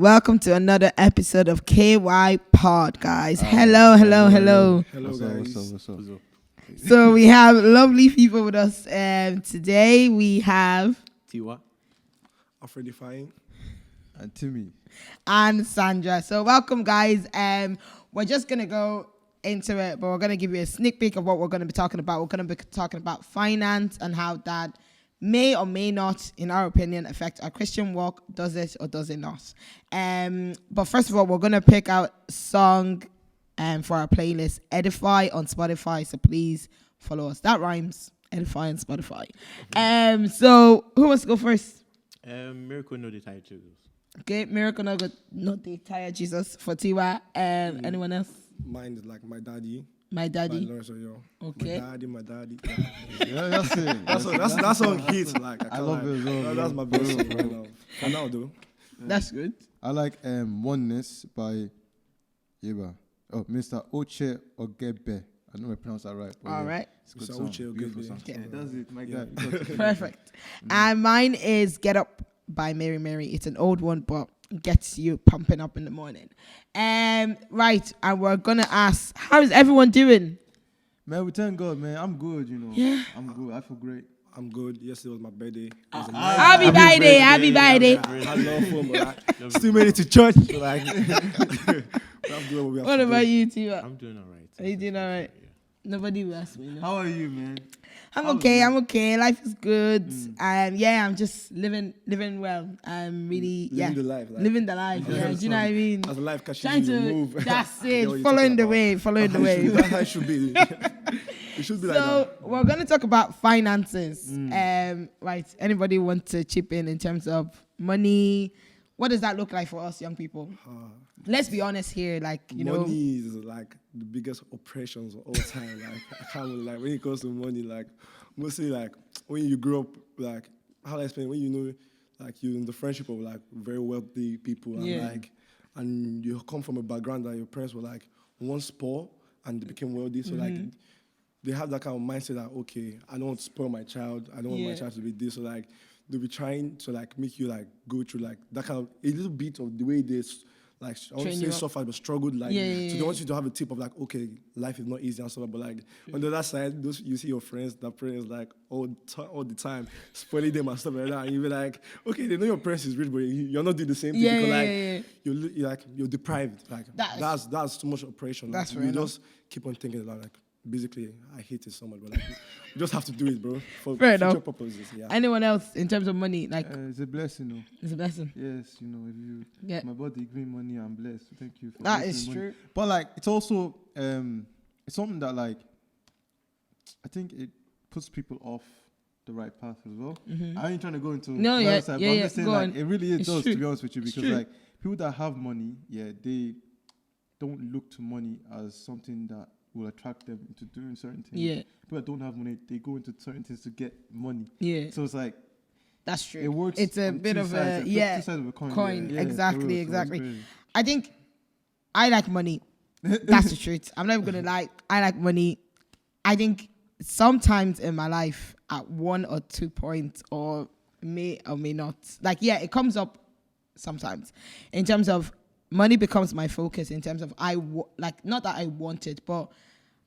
welcome to another episode of KYPOD, guys. Hello, Hello, guys. What's up? So we have lovely people with us. Today we have Tiwa. Alfred Fine. And Timmy. and Sandra. So welcome, guys. We're just gonna go into it, but we're gonna give you a sneak peek of what we're gonna be talking about. We're gonna be talking about finance and how that may or may not, in our opinion, affect our Christian walk. Does it or does it not? But first of all, we're gonna pick out a song for our playlist, Edify on Spotify. So please follow us. That rhymes. Edify on Spotify. So who wants to go first? Miracle No the title. Okay, Miracle not the entire Jesus for Tiwa. Anyone else? Mine is like My Daddy. My Daddy. By Lawrence Oyo. Okay. My daddy. Yeah, that's it. That song hits like I love it as well. That's my best song right now. For now, though. That's good. I like Oneness by Mr. Oche Ogebe. I don't know if I pronounced that right. All right. It's a good Mr. song. Oche Beautiful Ogebe. song. Yeah. That's it. My guy. Perfect. And mine is Get Up by Mary Mary. It's an old one, but gets you pumping up in the morning. Right. And we're going to ask, how is everyone doing? Man, we thank God, man. I'm good, you know. Yeah. I'm good. I feel great. I'm good. Yesterday was my birthday. It was a Happy birthday. Happy birthday. I love fun, but still made it to church. So like, that's good. We have What to about do. you, Tiva? I'm doing all right. Are you doing all right? Nobody will ask me. No? How are you, man? I'm okay. Life is good. I'm just living well. I'm really Living the life. Like, living the life. Yeah, do you know what I mean? as life catches Trying you, you to move. that's I get it. what you're Following the talking way. Following the way. That's how it should be. It should be like So that. we're gonna talk about finances. Right. Anybody want to chip in terms of money? What does that look like for us young people? Let's be honest here. Like Money is like the biggest oppressions of all time. Like I can't like when it comes to money, like mostly like when you grow up, like how do I explain, when you know like you're in the friendship of like very wealthy people and you come from a background that your parents were like once poor and they became wealthy. So like they have that kind of mindset that okay, I don't want to spoil my child, I don't want my child to be this. So like they'll be trying to like make you like go through like that kind of a little bit of the way they like I won't say suffered but struggled like so they want you to have a tip of like okay, life is not easy and stuff, but like on the other side those you see your friends, that parents like all the time spoiling them and stuff like that, and you be like okay, they know your parents is rich but you're not doing the same thing because you're deprived, like that's too much oppression. That's you just keep on thinking about like basically I hate it so much, but like you just have to do it, bro, for Fair future enough. purposes. Yeah. Anyone else in terms of money? Like It's a blessing, though. it's a blessing. Yes, you know, if my body give me money, I'm blessed. So thank you for That blessing is money. true. But like, it's also it's something that like I think it puts people off the right path as well. I ain't trying to go into No, the yeah, other side, but I'm just saying go like on. it really It's does true. to be honest with you, It's because true. like people that have money, they don't look to money as something that will attract them into doing certain things. Yeah. People that don't have money, they go into certain things to get money. Yeah. So it's like That's true. it works. It's a on bit two of sides, a two sides of a coin. coin. Yeah, Exactly, for real, so it's exactly. crazy. I think I like money. That's the truth. I'm never gonna lie. I like money. I think sometimes in my life, at 1 or 2 points, or may not, like it comes up sometimes. In terms of money, becomes my focus. In terms of not that I want it, but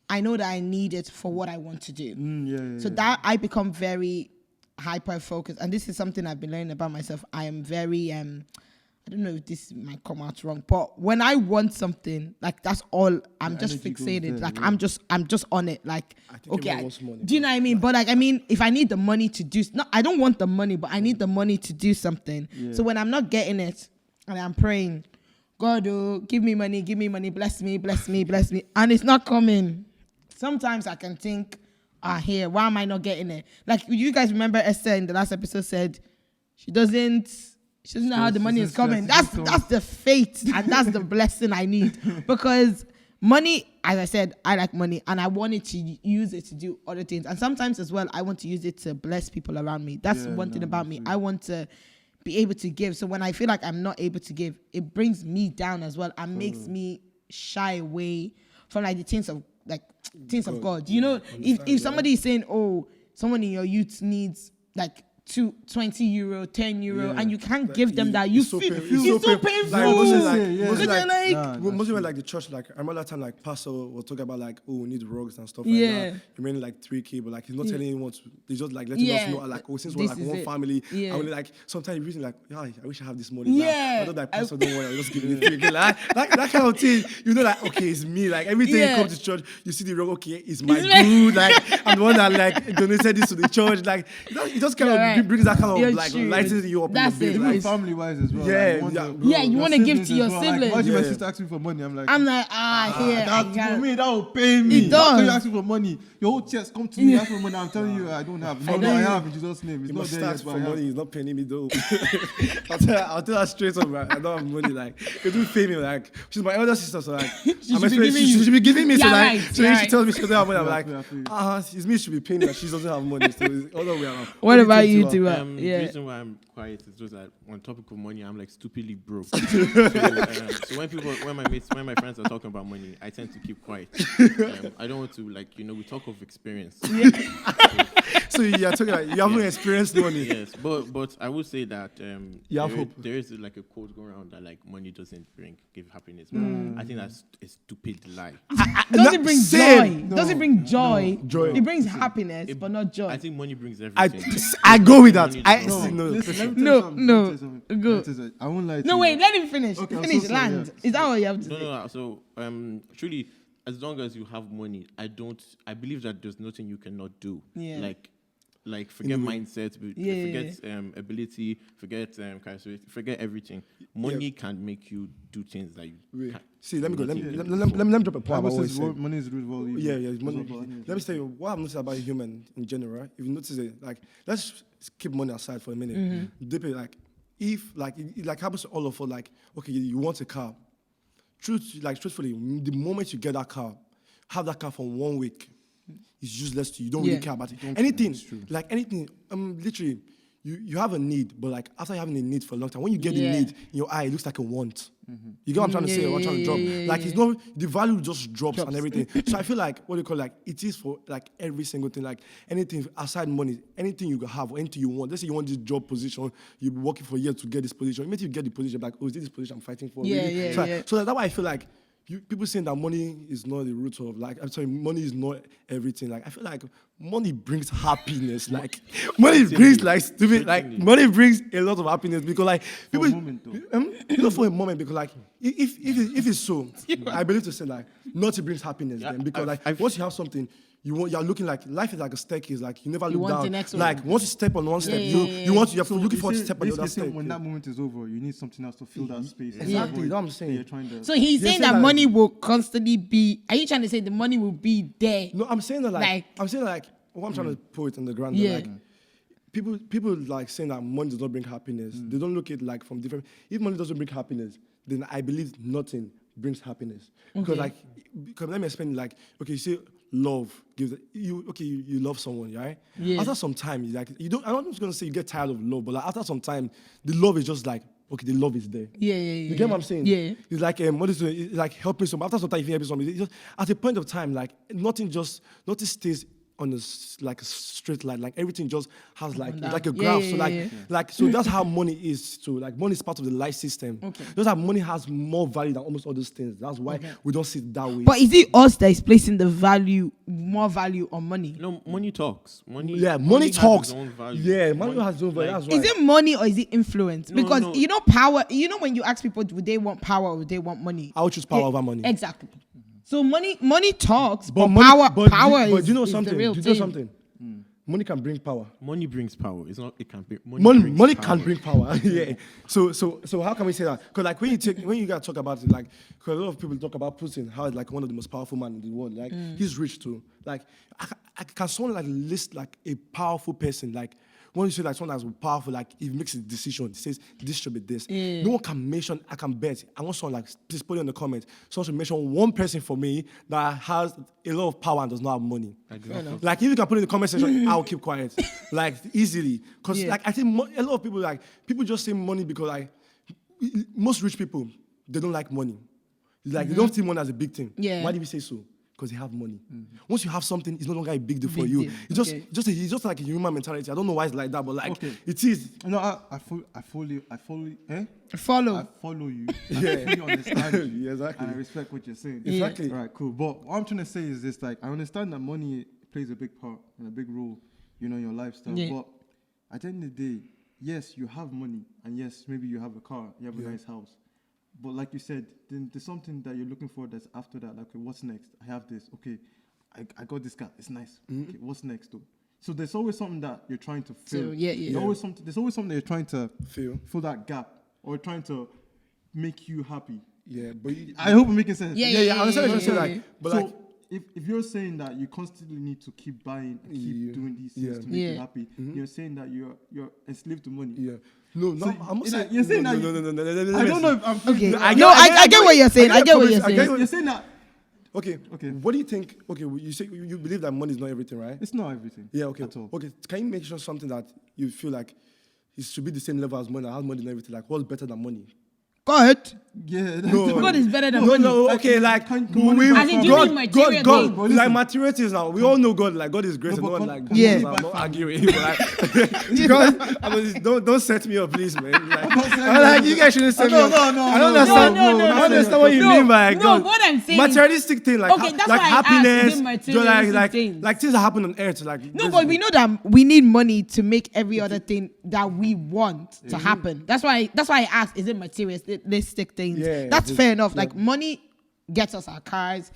I know that I need it for what I want to do. So that I become very hyper focused, and this is something I've been learning about myself. I am very I don't know if this might come out wrong, but when I want something, like that's all. I'm just energy goes fixated. there, like yeah. I'm just on it. Like I think okay, everyone wants money, do you know what I mean? But like I mean, if I need the money to do, I don't want the money, but I need the money to do something. So when I'm not getting it, and I'm praying, God, oh, give me money, bless me, and it's not coming. Sometimes I can think, here, why am I not getting it? Like you guys remember Esther in the last episode said she doesn't know how the money is coming. That's the fate and that's the blessing I need, because money, as I said, I like money and I wanted to use it to do other things, and sometimes as well I want to use it to bless people around me. That's one thing about me. I want to be able to give. So when I feel like I'm not able to give, it brings me down as well and makes me shy away from like the things of God. You know, if somebody is saying, oh, someone in your youth needs like 20 euro, 10 euro, Yeah. and you can't Like, give them that. You it's so feel painful. it's so painful. Like, mostly like, Yeah. mostly Because like, you're like, Nah, mostly when like the church, like I remember that time like pastor was talking about like, oh, we need rugs and stuff like Yeah. that. Remaining like 3K, but like he's not telling anyone to. He's just like letting us Yeah. know like, oh, since we're This like is one it. family, Yeah. I only like sometimes you reason like, yeah, I wish I have this money. Yeah. I don't like pastor, don't worry, I'll just give you 3K. Like that kind of thing. You know, like okay, it's me. Like every time Yeah. you come to church, you see the rug. Okay, it's my It's me. dude. Like I'm the one that like donated this to the church. Like it just kind You're of right. brings that kind of You're like true. lightens you up That's in the it. bit. Even Like, family-wise as well. Yeah, like, want yeah, to- bro. Yeah, you your want to give siblings to as your well. siblings. Like, imagine my Yeah. sister asking for money. I'm like, I'm like, here, I that, for can't. me, that will pay me. It does. After you ask me for money, your whole chest come to me, ask for money. I'm telling you, I don't have. No, know. I have in Jesus' name. It's you not must there start yet, for but I have. money. He's not paying me though. I'll tell her straight up, man. I don't have money. Like, it do pay me. Like, she's my elder sister, so like, she should be giving me. So Yeah, like, right, so yeah, when she right. tells me she doesn't have money, I'm Yeah, like, yeah. it's me. She should be paying me. She doesn't have money. So it's the other way around. What do about think you, to her? Tiwa? The Yeah. reason why I'm quiet is just that on topic of money, I'm like stupidly broke. So when my friends are talking about money, I tend to keep quiet. I don't want to we talk of experience. So you're talking like you haven't experienced money. Yes, but I would say that You have hope. there is like a quote going around that like money doesn't give happiness. I think that's a stupid lie. Does it bring Same. joy? Does it bring joy? Joy. It brings happiness, but not joy. I think money brings I everything. I go with that. Money I does no. Listen, let me tell No, you something. no, Let me tell you something. go. Let me tell you something. I won't lie to No, you. wait, let him finish. Okay, I'm Finish, so sorry, land. yeah. Is that what you have to say? No. So truly, as long as you have money, I believe that there's nothing you cannot do. Yeah. Like forget mindset, Yeah, forget ability, forget characteristics, forget everything. Money can make you do things that you Wait. can't. See, let me go. Let Nothing me you let can me drop a point Bible about what you says said. money is the root of all evil. Yeah, That's money. what Bible Let me tell you what I've noticed about human in general. Right? If you notice it, like let's keep money aside for a minute. Mm-hmm. Deep it, like if like it like happens to all of us, like okay, you want a car. Truthfully, the moment you get that car, have that car for 1 week, it's useless to you. You don't really Yeah. care about it. Anything, It's true. like anything, literally, you have a need, but like after having a need for a long time, when you get Yeah. the need in your eye, it looks like a want. You get what I'm trying to say? Or what I'm trying to drop. yeah, Like yeah. it's not the value just drops and everything. So I feel like what do you call like it is for like every single thing, like anything aside money, anything you have, or anything you want. Let's say you want this job position, you've been working for years to get this position. Immediately you get the position, like, oh, is this position I'm fighting for? Yeah, really? yeah, so, yeah. so that's why I feel like people saying that money is not the root of like I'm sorry, money is not everything. Like I feel like money brings happiness. Like money brings like stupid like money brings a lot of happiness because like people a moment, though. not for a moment because like if it's so, I believe to say like nothing brings happiness then because like once you have something. You're looking like life is like a staircase. Like you never look want down. the next one. Like once you step on one step, yeah, yeah. you're looking You for to see, step on the other basically step. when that moment is over, you need something else to fill that space. Exactly, that's what I'm saying. You're trying to. So he's You're saying saying that that- money will constantly be. Are you trying to say the money will be there? No, I'm saying that Like- I'm saying like what I'm trying to put it on the ground. Yeah. Like people like saying that money does not bring happiness. They don't look at it like from different. If money doesn't bring happiness, then I believe nothing brings happiness. Because Okay. because let me explain. Like okay, you say love gives you you love someone, right? Yeah. After some time, you like you don't. I'm not just gonna say you get tired of love, but like after some time, the love is just like okay, the love is there. Yeah. You get what I'm saying? Yeah. It's like what is it? It's like helping someone. After some time, if you help someone, it's just, at a point of time, like nothing stays on like a straight line. Like everything just has like it's like a Yeah, graph. yeah, so like yeah. like so that's how money is. So like money is part of the life system. Okay. Just that money has more value than almost all those things. That's why we don't see it that way. But is it us that is placing the more value on money? No, money talks. Money. Money has talks. its own value. Yeah, money has its own value. That's why. Is it money or is it influence? No, Because no. you know power. You know when you ask people, do they want power or do they want money? I would choose power over money. Exactly. So money talks, but money- power but is, you know is something? the real Do you thing. know something? Money can bring power. Money brings power. It's not. It can bring. Money brings can power. bring power. Yeah. So how can we say that? Because like when you guys talk about it, like because a lot of people talk about Putin, how it's like one of the most powerful men in the world. Like he's rich too. Like I can someone like list like a powerful person like. When you say like someone that's powerful, like he makes a decision, he says this should be this. Yeah. No one can mention. I can bet. I want someone like please put it in the comments. Someone should mention one person for me that has a lot of power and does not have money. Exactly. Like if you can put it in the comment section, I'll keep quiet. Like easily, because Yeah. like I think a lot of people like people just say money because like most rich people they don't like money. Like they don't see money as a big thing. Yeah. Why do we say so? because you have money. Once you have something, it's no longer a big deal for Big you. deal. It's just like a human mentality. I don't know why it's like that, but like it is. No, I follow you. Follow. I follow you. I fully understand you. Yeah, exactly. And I respect what you're saying. Exactly. All right, cool. But what I'm trying to say is this: like, I understand that money plays a big part and a big role, in your lifestyle. Yeah. But at the end of the day, yes, you have money, and yes, maybe you have a car, you have a nice house. But like you said, then there's something that you're looking for that's after that. Like, okay, what's next? I have this. Okay, I got this car. It's nice. Okay, what's next though? So there's always something that you're trying to fill. There's always something that you're trying to fill that gap, or trying to make you happy. Yeah, but I hope I'm making sense. I understand what you're saying. But so like, if you're saying that you constantly need to keep buying, and keep doing these things to make you happy, you're saying that you're enslaved to money. yeah. No, So I'm not saying you're saying no, that. No. I don't know if I'm. Okay. I I get what you're saying. I get what you're saying. You're saying that Okay. What do you think? Okay, you say you believe that money is not everything, right? it's not everything. Yeah. Okay. At all. Okay. Can you mention something that you feel like it should be the same level as money? How money and everything? Like, what's better than money? God. Yeah. No. God is better than money. No. Okay. Like, As in, do you God, mean material God, things? like material things now. We all know God. Like, God is great. No, and but no one like. con- Yeah. I'm not arguing. But like, God, I mean, don't set me up, please, man. Like, I'm like, you guys shouldn't set me up. I don't understand. I don't understand what you mean by God. what I'm saying materialistic thing, like Okay, that's like why I asked, happiness, is it materialistic things? like things that happen on earth. Like No, but we know that we need money to make every other thing that we want to happen. That's why I asked, is it materialistic things? Yeah, That's fair enough. Like money gets us our cars,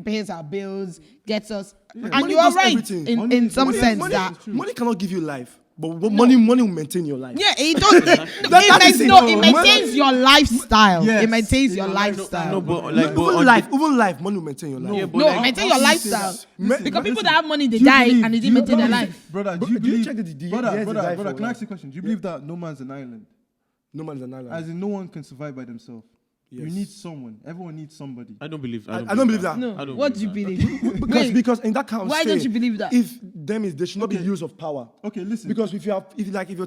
pays our bills, gets us and Money you are does right everything. in some sense money, that money cannot give you life, but money will maintain your life. yeah, it does. It maintains your lifestyle. Yes. It maintains Yeah, your lifestyle. No, but like, Even life, money will maintain your life. Yeah, but No, like, maintain your lifestyle. Listen, Because people listen. that have money, they Do you die believe- and they do didn't you- maintain their brother, life. Brother, Bro, do you do you believe? check the brother, years they die brother, for, can I like- ask you a question? Do you believe that no man's an island? No man's an island. As in, no one can survive by themselves. You Yes. need someone. Everyone needs somebody. I don't believe. I don't believe that. I No, don't what do you believe believe? Because in that kind of Why state, don't you believe that? If there should not be Okay. use of power. Okay, listen. Because if you're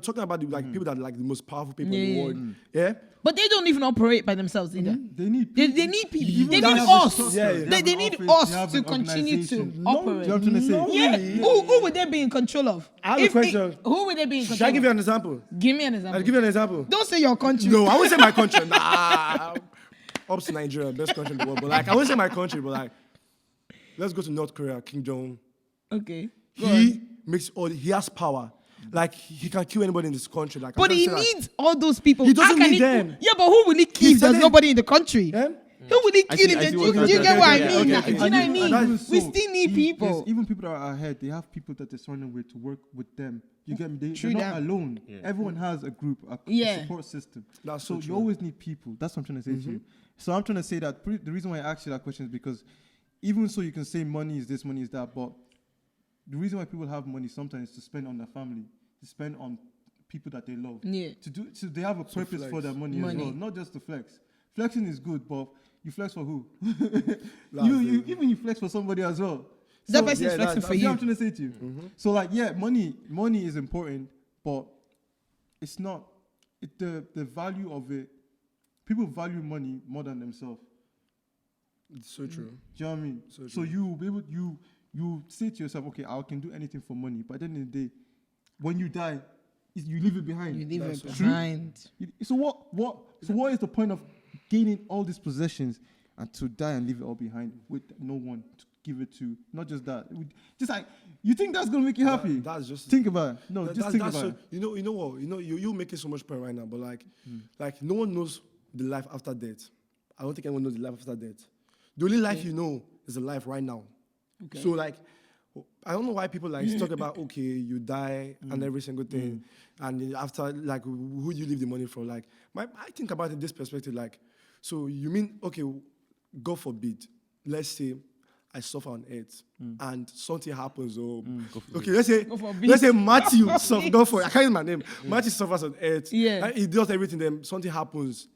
talking about people that are like the most powerful people in the Yeah. world, yeah. But they don't even operate by themselves either. They need They people. need people. Even They they need have a us. structure, Yeah, yeah. they They have need an office, us they have to an continue to organization. operate. Do you know what I'm trying to say? Yeah. Really? Who would they be in control of? I have a question. Who would they be in control Should I give you of? an example? Give me an example. I'll give you an example. Don't say your country. No, I won't say my country. Nah. Ups to Nigeria, best country in the world. But like, I won't say my country, but like, let's go to North Korea, Kim Jong. Okay. Go He on. he has power. Like, he can kill anybody in this country. Like, I'm But trying he to say that- needs all those people. He doesn't How can need them. Yeah, but who will he kill He if there's said it. nobody in the country? Yeah? Who will he I kill see- if I there's see do what you you're get saying. what I Yeah, mean? okay, Do okay. you know what I mean? So, We still need people. Even people that are ahead, they have people that they're surrounded with to work with them. You get me? True They're not that. alone. Everyone has a group, a Yeah. support system. That's so so you true. always need people. That's what I'm trying to say to you. So I'm trying to say that the reason why I asked you that question is because even so you can say money is this, money is that, but the reason why people have money sometimes is to spend on their family, to spend on people that they love. Yeah. So they have a purpose for flex. their money, Money. as well, not just to flex. Flexing is good, but you flex for who? That's Even you flex for somebody as well. That So- person is yeah, flexing that- for you know what you. I'm trying to say to you? So like, yeah, money is important, but it's not the value of it. People value money more than themselves. It's so true. Do you know what I mean? So So you will be able, you say to yourself, okay, I can do anything for money, but at the end of the day, when you die, you leave it behind. You leave That's it true. behind. So what is the point of gaining all these possessions and to die and leave it all behind with no one to give it to? Not just that, just like you think that's gonna make you happy? That's just Think about it. No, just think that's about so, it. you know what? You making so much point right now, but like no one knows the life after death. I don't think anyone knows the life after death. The only life you know is the life right now. Okay. So like, I don't know why people like talk about okay, you die and every single thing, and then after like who do you leave the money for? Like, I think about it this perspective. Like, so you mean okay, God forbid, let's say I suffer on earth and something happens. Or okay, let's say Matthew suffer. God for I can't use my name. Matthew suffers on earth. Yeah. And he does everything. Then something happens.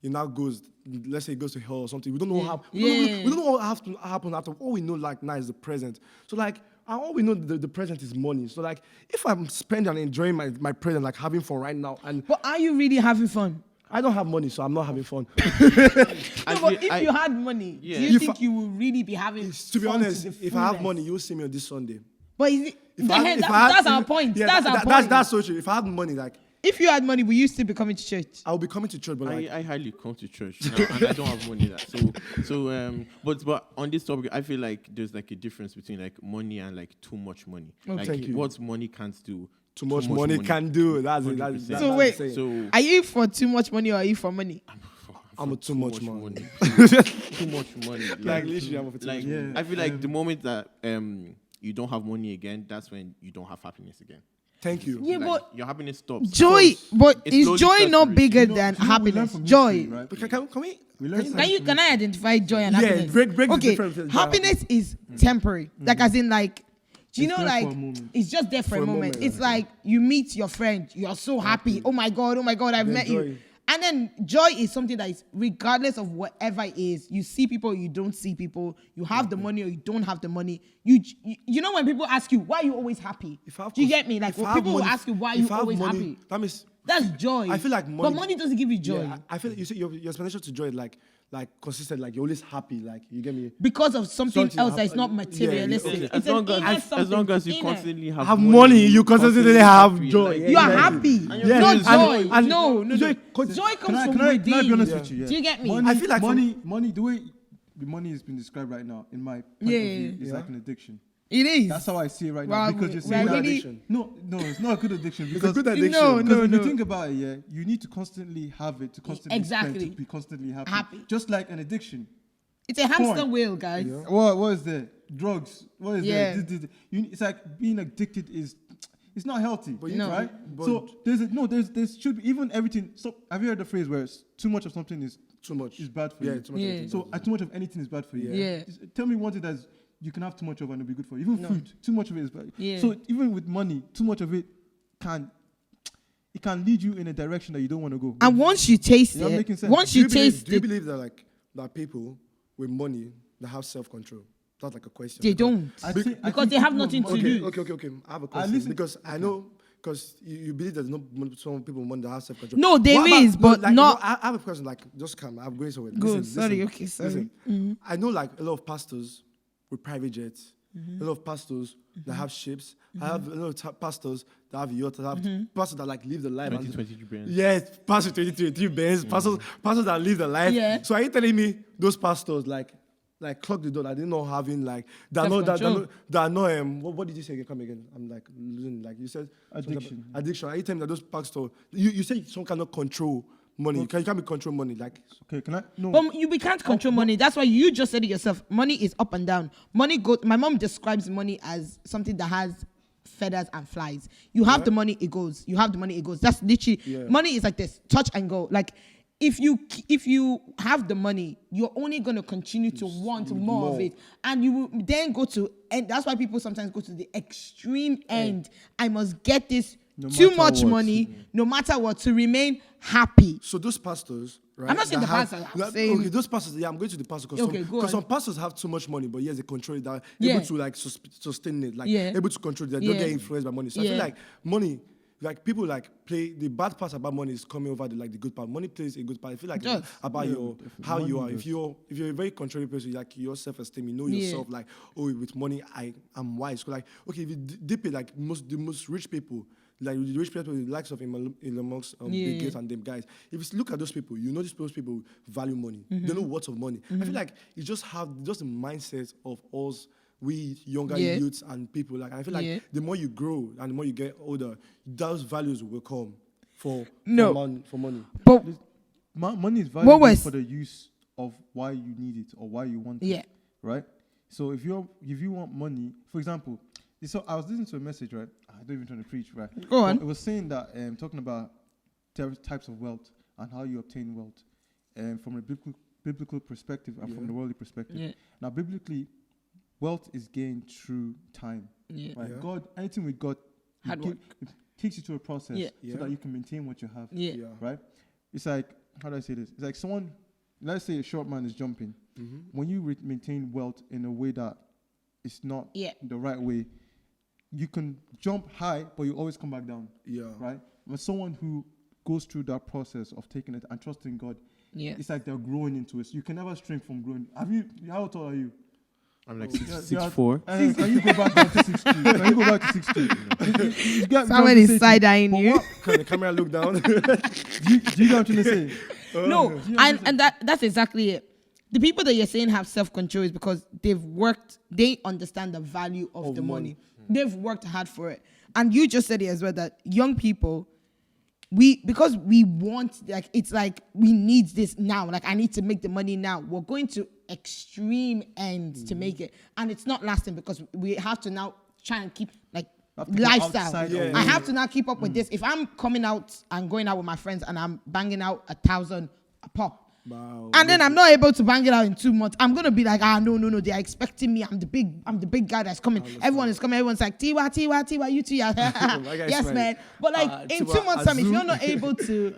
He now goes. Let's say he goes to hell or something. We don't know how. We don't know what have to happen after. All we know like now is the present. So like. And all we know the present is money. So like, if I'm spending and enjoying my present, like having fun right now, and But are you really having fun? I don't have money, so I'm not having fun. No, but if you had money, Yeah. do you If think you would really be having To be fun honest, to the if I have fullest? money, you'll see me on this Sunday. But is it, If I- if I had- that's our point. Yeah, that's our point. That's so true. If I had money, like If you had money, will you still be coming to church? I would be coming to church, but like I hardly come to church now, and I don't have money. But on this topic, I feel like there's like a difference between like money and like too much money. Like Thank you. what money can't do, too much money can do. That's it. 100%. That's So the wait. saying. So Are you for too much money or are you for money? I'm a too much man. money. Too much money. Like literally, I'm for too Like much money. I feel like the moment that you don't have money again, that's when you don't have happiness again. Thank you. Yeah, Like, but your happiness stops. joy, but It is slowly joy starts not to bigger You know- than you know, we learn happiness? from Joy. history, right? But can we? We learn Can I identify joy and Yeah, happiness? break the okay, difference between joy and happiness is temporary. Like as in like, do you It's know there for like a moment. it's just there for a moment. moment, It's like you meet your friend, you're so happy. Oh my god, I've Then met joy. you. And then joy is something that is regardless of whatever it is. You see people, you don't see people. You have the money or you don't have the money. You know when people ask you why are you always happy? If I have Do you cons- get me? Like if I when have people will money- ask you why are if you I have always money, happy. That means That's joy. I feel like but money- money doesn't give you joy. yeah, I feel like you see your explanation to joy is like consistent, like you're always happy, like you get me. Because of something Something else that's not yeah, materialistic. okay. It's As an long inner as something. long as you Inner. constantly Have money, you constantly have joy. Like, Yeah, You are yeah. happy. And you're Not happy. joy. And No. joy- Joy comes Can I, from can I within. be honest Yeah. with you? Yeah. Do you get me? Money, I feel like money, the way the money has been described right now, in my point of Yeah. view, is Yeah. like an addiction. It is. That's how I see it right Wow, now. Because you're we saying are that really- addiction. no, it's not a good addiction. It's a Because good addiction. No, because if no. you think about it, yeah, you need to constantly have it to constantly spend, Exactly. to be constantly happy. Happy. Just like an addiction. It's a hamster Porn. wheel, guys. Yeah. What is there? Drugs. What is Yeah. there? It's like being addicted it's not healthy, But No. right? but- So there should be even everything. So have you heard the phrase where too much of something is Too much. is bad for Yeah, you? too much. Yeah. Everything. So too much of anything is bad for you. Yeah. Tell me one thing that you can have too much of and it'll be good for you. Even food, too much of it is bad. Yeah. So even with money, too much of it can lead you in a direction that you don't want to go. And once you taste Is that it, making sense? once do you you believe, taste do you it, believe that like that people with money that have self-control? That's like a question. they don't. I Be- think- I Because think they have people nothing to money- lose. Okay. I have a question listen- because I know because you believe there's no some people with money that have self-control. No, there What about- is, but like, not- I have a question. Like, just come. I'm going somewhere. Go, Listen, sorry, listen, okay, sorry. Mm-hmm. listen. I know like a lot of pastors with private jets. A lot of pastors that have ships. I have a lot of pastors that have yachts. I have pastors that like live the life. 2023 brands. Yes, pastors 2023 bands. Pastors that live the life. Yeah. So are you telling me those pastors like clock the door that they're not having like they're not what did you say again? Come again. I'm like losing like you said Addiction. Addiction. Are you telling me that those pastors you said someone cannot control money. You can't be control money like Okay, can I? No. But we can't control money. That's why you just said it yourself. Money is up and down. Money goes. My mom describes money as something that has feathers and flies. You have the money, it goes. You have the money, it goes. That's literally money is like this, touch and go. Like if you have the money, you're only gonna continue to want more of it, and you will then go to. And that's why people sometimes go to the extreme end. I must get this. No Too matter much what. money, no matter what, to remain happy. so those pastors, right? I'm not saying that the have- pastors, I'm that- saying- okay, those pastors. Yeah, I'm going to the pastor because Okay, go on. some pastors have too much money, but yes, they control it. They're Yeah. able to like sustain it, like Yeah. able to control it. They Yeah. don't get influenced by money. So I Yeah. feel like money, like people like play the bad part about money is coming over the good part. Money plays a good part. I feel like It does. about how you are. Money If you're a very controlling person, like your self-esteem, you know Yeah. yourself. Like with money, I'm wise. So like okay, if you dip it, like the most rich people. Like the rich people, the likes of Elon Musk, Bill Gates, and them guys. If you look at those people, you know those people value money. They know worth of money. I feel like you just have just the mindset of us, we younger Yeah. youths and people. Like I feel like Yeah. the more you grow and the more you get older, those values will come for money. But Money is What valuable was- for the use of why you need it or why you want Yeah. it. Right? So if you want money, for example, so I was listening to a message, right? I don't even trying to preach, right? Go on. But it was saying that talking about types of wealth and how you obtain wealth, from a biblical perspective and from the worldly perspective. Yeah. Now, biblically, wealth is gained through time. Yeah. Right? Yeah. God, anything with God, Hard it work. takes you to a process Yeah. so that you can maintain what you have. Yeah. Yeah. Right? It's like, how do I say this? It's like someone, let's say a short man is jumping. When you maintain wealth in a way that it's not Yeah. the right way, you can jump high, but you always come back down. Yeah. Right? But someone who goes through that process of taking it and trusting God, Yeah. it's like they're growing into it. So you can never shrink from growing. How tall are you? I'm like Yeah, 6'4". Can you go back down to 6'2"? Can you go back to 6'2"? Someone is side-eyeing you. Can the camera look down? Do you know what I'm trying to say? No, and that's exactly it. The people that you're saying have self-control is because they've worked, they understand the value of the money. They've worked hard for it. And you just said it as well, that young people, because we want, like, it's like, we need this now. Like, I need to make the money now. We're going to extreme ends to make it. And it's not lasting because we have to now try and keep, like, lifestyle. I have to now keep up with this. If I'm coming out and going out with my friends and I'm banging out 1,000 a pop, Wow. and then I'm not able to bang it out in 2 months, I'm gonna be like, no, they're expecting me. I'm the big guy that's coming. Everyone is coming. Everyone's like, Tiwa, you too. Yes, man. But like in 2 months' time, if you're not able to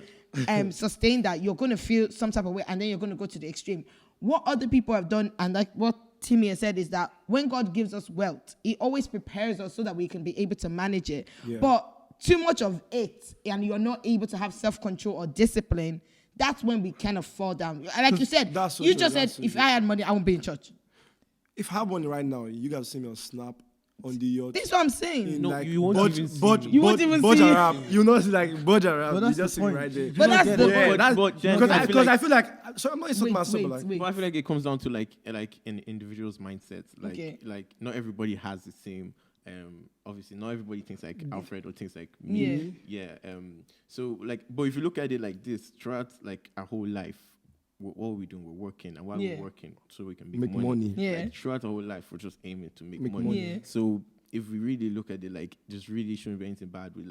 sustain that, you're gonna feel some type of way, and then you're gonna go to the extreme. What other people have done, and like what Timmy has said, is that when God gives us wealth, He always prepares us so that we can be able to manage it. Yeah. But too much of it, and you're not able to have self-control or discipline, that's when we kind of fall down. Like you said, That's so you true, just said, that's so if true. I had money, I won't be in church. If I have money right now, you guys see me on Snap, on the yacht. This is what I'm saying. in No, like you won't even see me. You won't even see Arab. You know, it's like Budge Arab. But You that's just the see me point. right there. But that's the Yeah, point. that's But then because I feel because like- I feel like so I'm not insulting myself, but like wait. But I feel like it comes down to like an individual's mindset. Like Okay. like not everybody has the same. Obviously, not everybody thinks like Alfred or thinks like me. Yeah. So like, but if you look at it like this, throughout like our whole life, what are we doing? We're working, and while we're working, so we can make money. Yeah. Like, throughout our whole life, we're just aiming to make Make money. money. Yeah. So if we really look at it, like, just really shouldn't be anything bad with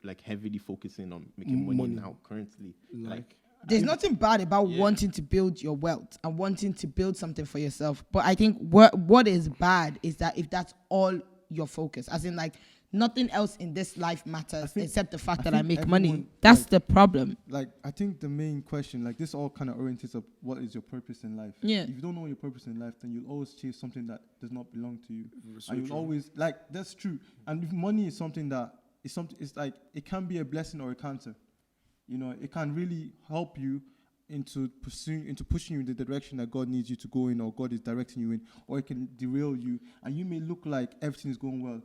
like heavily focusing on making money now currently. Like There's nothing bad about wanting to build your wealth and wanting to build something for yourself. But I think what is bad is that if that's all your focus, as in like nothing else in this life matters except the fact that I make money. everyone, That's like- the problem. Like, I think the main question, like, this all kind of orientates up what is your purpose in life. Yeah. If you don't know your purpose in life, then you'll always chase something that does not belong to you. So And you'll true. always, like, that's true. And if money is something that is something, it's like, it can be a blessing or a cancer. You know, it can really help you into pushing you in the direction that God needs you to go in, or God is directing you in, or it can derail you, and you may look like everything is going well,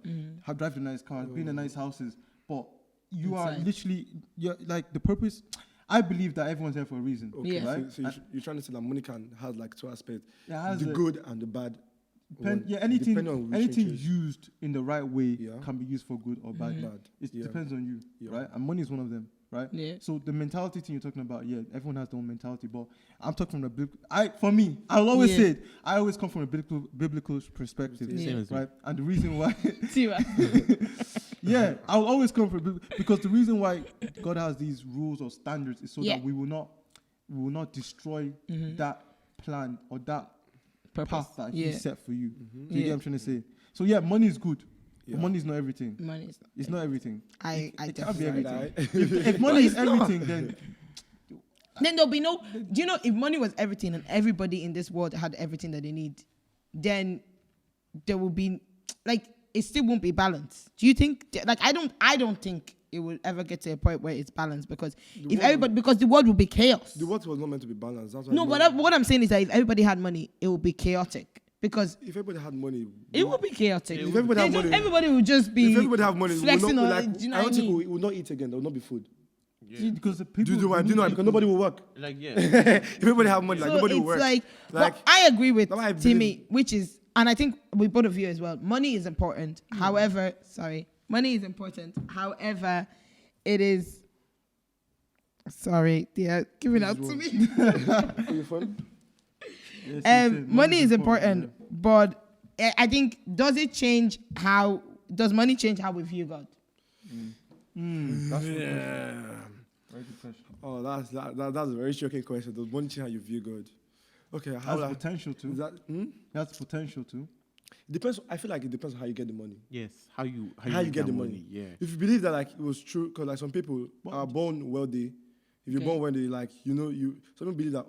drive the nice cars, be in the nice houses, but you are Inside. literally, you're like, the purpose. I believe that everyone's here for a reason. Okay, Yeah. Right? so you're trying to say that money has like two aspects: It has the a- good and the bad. one, anything depending on which you choose. used in the right way Yeah. can be used for good or bad. Bad, It yeah. depends on you, Yeah. right? And money is one of them, right? Yeah. So the mentality thing you're talking about, yeah, everyone has their own mentality, but I'm talking from the for me, I'll always say it. I always come from a biblical perspective, Yeah. Same as you. right? And the reason why, Tiwa. yeah, I'll always come from because the reason why God has these rules or standards is so Yeah. that we will not destroy that plan or that path that He Yeah. set for you. Do you Yeah. get what I'm trying to say? So yeah, money is good, Yeah. but money is not everything. Money is It's not everything. I It can't be definitely. everything. If money is everything, then Then there'll be no. Do you know, if money was everything and everybody in this world had everything that they need, then there will be, like, it still won't be balanced. Do you think? Like, I don't think it will ever get to a point where it's balanced, because because the world will be chaos. The world was not meant to be balanced. That's why No, but what I'm saying is that if everybody had money, it would be chaotic, because if everybody had money, it would be chaotic. If everybody had money, everybody would just be. if everybody have money, we will flexing not, on. like, Do you know I what don't I think mean? we will not eat again. There will not be food. because the people. Do you know why? Because nobody will work. like yeah. If everybody have money, like So nobody it's will work. like, Like, well, I agree with that's why I Timmy, believe- which is, and I think with both of you as well, money is important. However, money is important. However, it is, they are giving out to me. Are you fun? Yes, you said Money is important, but I think, does money change how we view God? That's Yeah. very good question. Oh, that's a very shocking question. Does money change how you view God? Okay, how Has like, potential to. is that? Has potential to. Depends. I feel like it depends on how you get the money. Yes. How you How you get that the money. Yeah. If you believe that like it was true, because like some people are born wealthy. If you're Okay. born wealthy, like some people believe that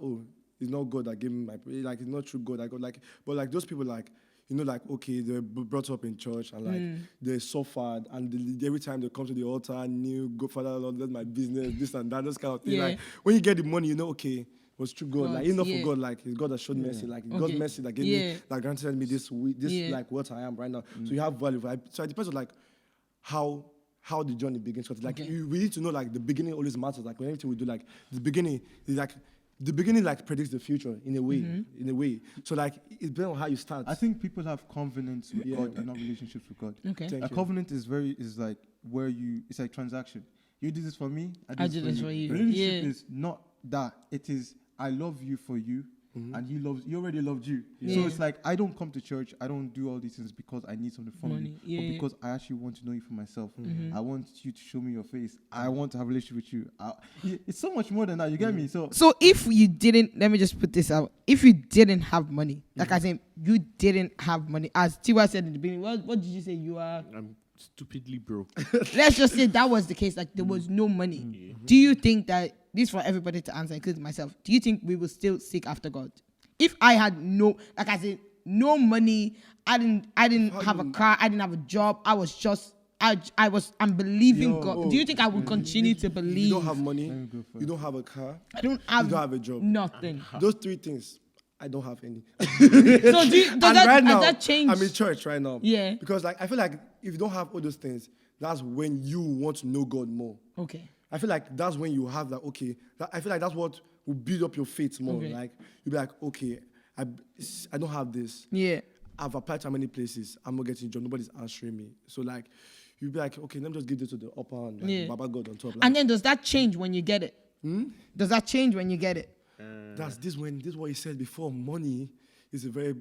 it's not God that gave me my, like it's not true God. I got like, but like those people, like you know, like, okay, they're brought up in church and like they suffered, and every time they come to the altar, new go Father Lord, that's my business, this and that, those kind of thing. Yeah. Like when you get the money, you know, okay, it was true God. Like enough yeah. for God, like it's God that showed mercy, like God's mercy that gave me, that granted me this like what I am right now. So you have value. So it depends on like how the journey begins. Because like we need to know like the beginning always matters. Like when everything we do, like the beginning is like. The beginning like predicts the future in a way. So like it depends on how you start. I think people have covenants with God and not relationships with God. Okay. A covenant is like where it's like transaction. You do this for me, I do this for you. Relationship is not that. It is I love you for you. And he already loved you. So it's like I don't come to church, I don't do all these things because I need something from you, but because I actually want to know you for myself. I want you to show me your face. I want to have a relationship with you. It's so much more than that. You get me? So if you didn't, let me just put this out. If you didn't have money, like I said, you didn't have money. As Tiwa said in the beginning, what did you say? You are. I'm stupidly broke. Let's just say that was the case. Like there was no money. Do you think that this for everybody to answer, including myself? Do you think we will still seek after God? If I had no money, I didn't have a car, I didn't have a job. I'm believing God. Do you think I will continue to believe? You don't have money. You don't have a car. I don't have. You don't have a job. Nothing. Those three things. I don't have any. So does that change? I'm in church right now. Yeah. Because like I feel like if you don't have all those things, that's when you want to know God more. Okay. I feel like that's when you have that. Okay. I feel like that's what will build up your faith more. Okay. Like you'll be like, okay, I don't have this. Yeah. I've applied to many places. I'm not getting a job. Nobody's answering me. So like, you'll be like, okay, let me just give this to the upper hand. Like, Baba God on top. Like, And then does that change when you get it? Does that change when you get it? This is what he said before. Money is the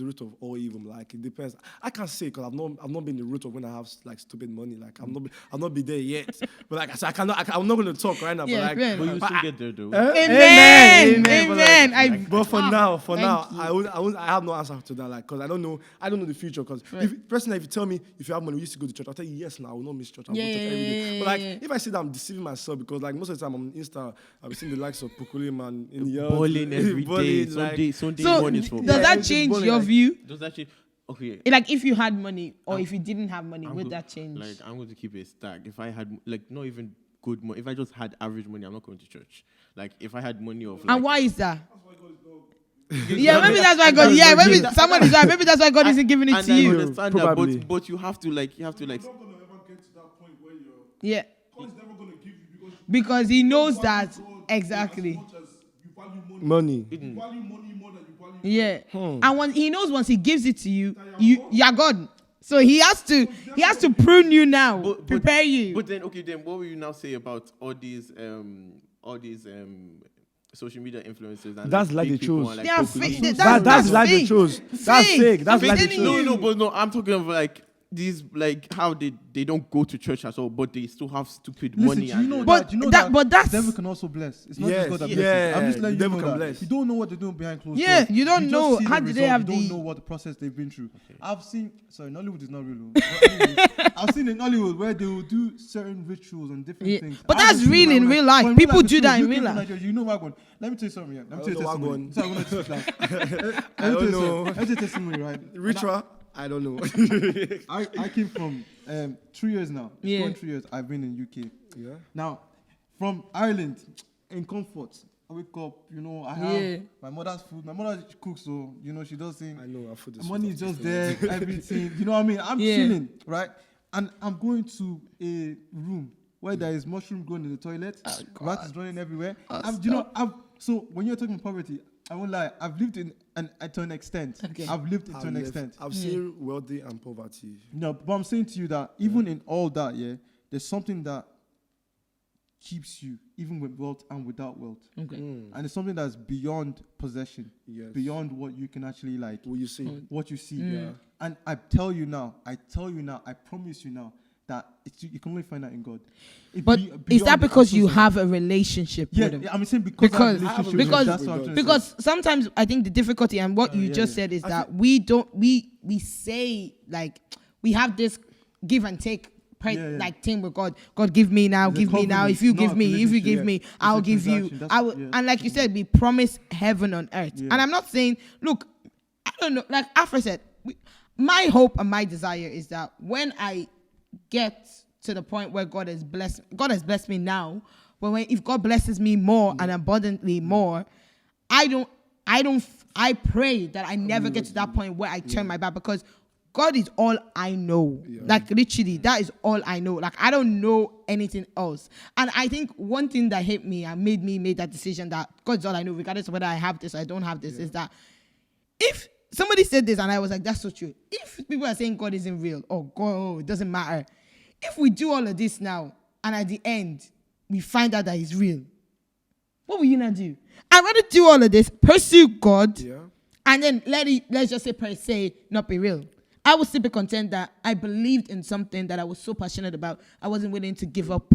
root of all evil. Like it depends. I can't say because I've not been the root of when I have like stupid money. Like I've not been there yet. But like so I'm not going to talk right now. Yeah, but like, But you still get there though. Amen. But for now, I have no answer to that. Like, cause I don't know the future. Cause personally, if you tell me if you have money, we used to go to church, I'll tell you yes. Now I will not miss church. I will go to church every day. But like, if I say that I'm deceiving myself, because like most of the time I'm on Insta, I've seen the likes of Pukuli man in the Bowling every day. like, Sunday So mornings for does that change your view? Does that change? Okay. Like if you had money or if you didn't have money, would that change? Like I'm going to keep it stacked. If I had like not even good money, if I just had average money, I'm not going to church. Like if I had money of like, and why is that? Yeah, maybe that's why God. Yeah, maybe someone is right. Maybe that's why God isn't giving it to I you. understand Probably. that, but you have to like. You're not gonna ever get to that point where you're. Yeah, God's never gonna give you because He knows that God exactly. As much as you value money. money. You value money more than you value. Yeah, and when He knows once He gives it to you, you're God. So He has to prune you now, prepare you. But then, okay, then what will you now say about all these social media influencers? And That's like big they people chose. and, like, They are popular- fake. That's like they fake. chose. That's fake. That's like they telling chose. you. No, I'm talking of like these, like how they don't go to church at all, but they still have stupid money. Listen, you know But that, you know that- that, but that's- the devil can also bless. It's not Yes, just God that yeah, blesses. I'm just letting you devil know can that. bless. You don't know what they're doing behind closed Yeah, doors. you don't just know. see the How do they result. have You the- don't know what the process they've been through. I've seen. Sorry, Nollywood is not real. But I've seen in Nollywood where they will do certain rituals and different Yeah, things. but I that's haven't seen real in my real own life. But People it's do true. that in You real came from life. Nigeria, you know Wagon. Let me tell you something. Yeah. Let me tell you a Wagon. testimony. So I'm gonna teach that. I don't know. Let me tell you a testimony, right? Ritual? I don't know. I came from 3 years now. It's Yeah. going 3 years. I've been in UK. Yeah. Now, from Ireland, in comfort, I wake up, I have my mother's food. My mother cooks, so, she does things. I know. I put this. Money is just there, everything. You know what I mean? I'm chilling, right? And I'm going to a room where there is mushroom growing in the toilet. Rat is running everywhere. So when you're talking poverty, I won't lie. I've lived to an extent. Okay. I've lived it to an extent. I've seen wealthy and poverty. No, but I'm saying to you that even in all that, there's something that keeps you, even with wealth and without wealth. Okay. And it's something that's beyond possession, Yes. beyond what you can actually like, Will you see? what you see. Yeah. And I tell you now, I promise you now, that you can only find that in God. But is beyond that because you absolute- have a relationship with Him? I'm saying because I have a Because relationship with because him, that's what I'm trying to say. because sometimes I think the difficulty and what you just said is that we say like we have this give and take like thing with God. God give me now, It's a give me now. covenant, If you not give a me, if you relationship. give me, It's I'll a give you. transaction. I will, and like you said, we promise heaven on earth. Yeah. And I'm not saying, look, I don't know. Like Afra said, my hope and my desire is that when I get to the point where God has blessed me now, but if God blesses me more and abundantly more, I pray that I never get to that point where I turn my back, because God is all I know. Like literally, that is all I know. Like I don't know anything else. And I think one thing that hit me and made me make that decision that God is all I know, regardless of whether I have this or I don't have this, is that if somebody said this and I was like, that's so true. If people are saying God isn't real, it doesn't matter. If we do all of this now and at the end we find out that he's real, what will you not do? I'd rather do all of this, pursue God, and then let's just say per se not be real. I would still be content that I believed in something that I was so passionate about, I wasn't willing to give up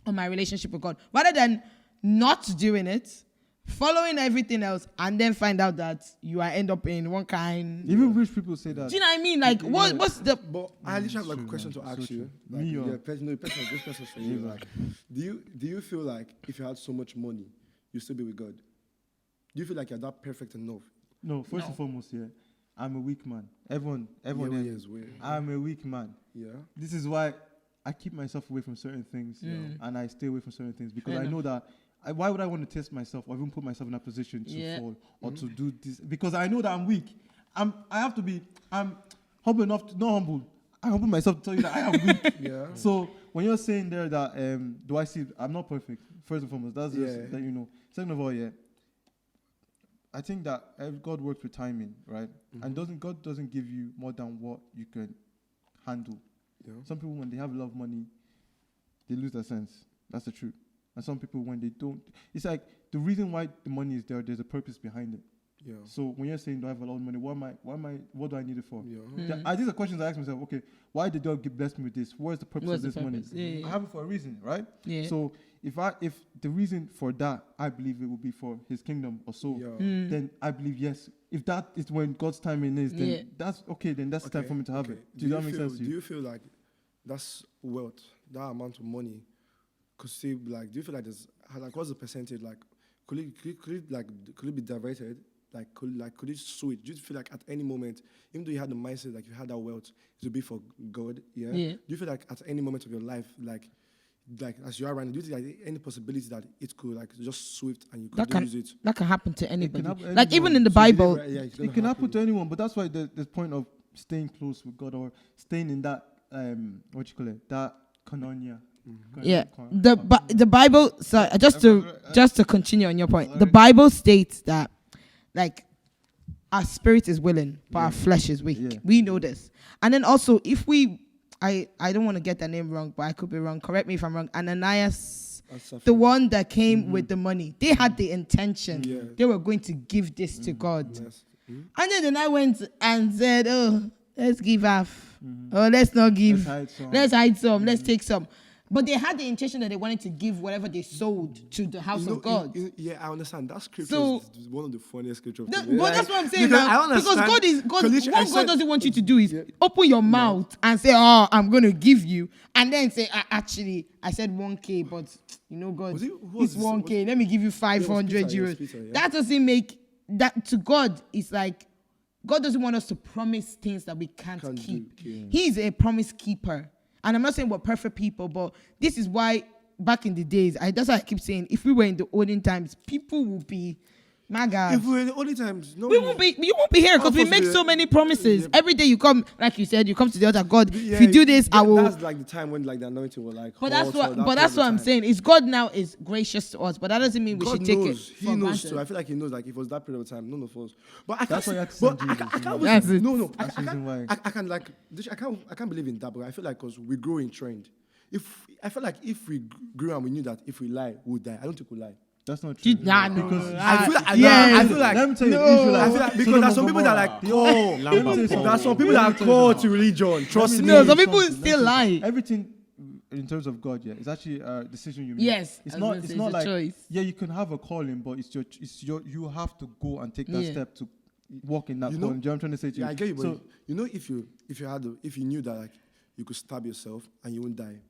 on my relationship with God. Rather than not doing it, following everything else, and then find out that you end up in one kind. Even rich people say that. Do you know what I mean? Like, what's the... But I literally have like a question to ask you. Like, this person's for you. Like, do you feel like if you had so much money, you still be with God? Do you feel like you're that perfect enough? No, first and foremost, I'm a weak man. Everyone is weird. I'm a weak man. Yeah. This is why I keep myself away from certain things, and I stay away from certain things, because I know that why would I want to test myself or even put myself in a position to fall or to do this? Because I know that I'm weak. I'm humble enough to, not humble. I humble myself to tell you that I am weak. So when you're saying there that do I see I'm not perfect, first and foremost, that's just that you know. Second of all, I think that God works with timing, right? And God doesn't give you more than what you can handle. Some people, when they have a lot of money, they lose their sense. That's the truth. And some people, when they don't, it's like the reason why the money is there's a purpose behind it. So when you're saying, do I have a lot of money? What do I need it for? These are questions I ask myself. Okay, why did God bless me with this? What's the purpose of this money? I have it for a reason, right? So if the reason for that, I believe it will be for His kingdom or so, then I believe yes. If that is when God's timing is, then that's okay. Then that's the time for me to have it. Does that make sense to you? Do you feel like that's wealth, that amount of money? Could see like, do you feel like there's like what's the percentage like? Could it be diverted? Could it switch? Do you feel like at any moment, even though you had the mindset like you had that wealth, it would be for God? Do you feel like at any moment of your life, like as you are right now, do you think like any possibility that it could like just swift and you could use it? That can happen to anybody. Happen like even in the Bible, it can happen to anyone. But that's why the point of staying close with God or staying in that that koinonia. The Bible. So just to continue on your point, the Bible states that like our spirit is willing, but our flesh is weak. We know this. And then also, if I don't want to get the name wrong, but I could be wrong. Correct me if I'm wrong. Ananias, the one that came with the money, they had the intention. They were going to give this to God. And then I went and said, "Oh, let's give half. Oh, let's not give. Let's hide some. Let's take some." But they had the intention that they wanted to give whatever they sold to the house of God. I understand. That scripture is one of the funniest scriptures. But that's what I'm saying now. Because what God doesn't want you to do is open your mouth and say, "Oh, I'm going to give you," and then say, "Actually, I said 1K, but you know, God, it's 1K. Let me give you 500 euros." Peter, That doesn't make that to God. It's like God doesn't want us to promise things that we can't keep. He's a promise keeper. And I'm not saying we're perfect people, but this is why back in the days, that's why I keep saying, if we were in the olden times, people would be, my God. If we were in the olden times, you won't be here because we make so many promises. Every day you come, like you said, you come to the altar, God, if you do this, I will. That's like the time when like the anointing was like. But that's what I'm saying. Is God now is gracious to us, but that doesn't mean we should take it. He knows too. I feel like he knows. Like if it was that period of time, none of us. But I can't. I can't believe in that. But I feel like because we grow in trend. If we grew and we knew that if we lie, we would die. I don't think we lie. That's not true. Because I feel like let me tell you, I feel like because there's some people that like call. There's some people that call to religion. Trust me. No, some people still lie. Everything in terms of God, it's actually a decision you make. Yes, it's not like choice. You can have a calling, but it's your you have to go and take that step to walk in that calling. Do you know what I'm trying to say to you? I get you, but you know if you knew that like you could stab yourself and you won't die.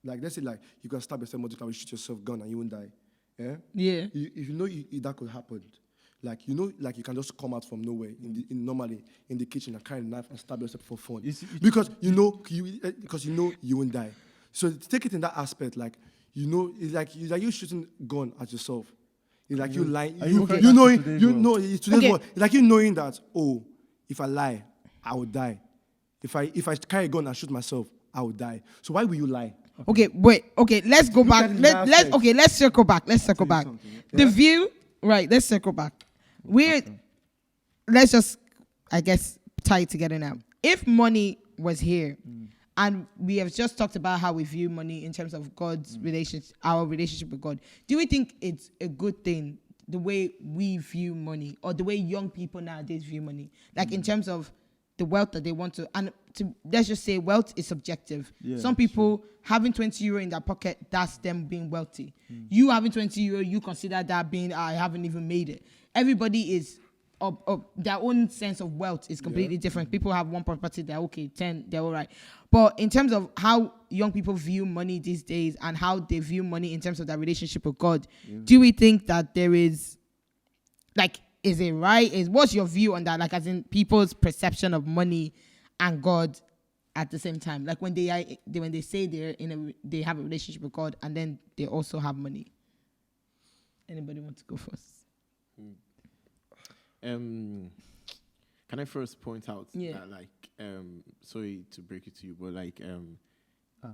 Like let's say like you can stab yourself multiple times, shoot yourself gun and you won't die. Yeah. Yeah. If you know that could happen, like like you can just come out from nowhere normally in the kitchen and carry a knife and stab yourself for fun, because you won't die. So take it in that aspect, like it's like you shooting gun at yourself. It's like you lying. It's today's world. It's like you knowing that, oh, if I lie, I will die. If I carry a gun and shoot myself, I will die. So why will you lie? Okay, wait. Okay, let's go back. Let's circle back. Let's circle back. The view, right? Let's circle back. Let's just, I guess, tie it together now. If money was here, and we have just talked about how we view money in terms of God's relationship, our relationship with God, do we think it's a good thing the way we view money, or the way young people nowadays view money, like in terms of the wealth that they want to, and let's just say wealth is subjective. Some people having 20 euro in their pocket, that's them being wealthy. You having 20 euro, you consider that being, I haven't even made it. Everybody is, their own sense of wealth is completely different. People have one property, they're okay, 10, they're all right. But in terms of how young people view money these days and how they view money in terms of their relationship with God, do we think that there is, like, is it right? What's your view on that? Like, as in people's perception of money and God at the same time. Like when they say they have a relationship with God and then they also have money. Anybody want to go first? Can I first point out that, like, sorry to break it to you, but like,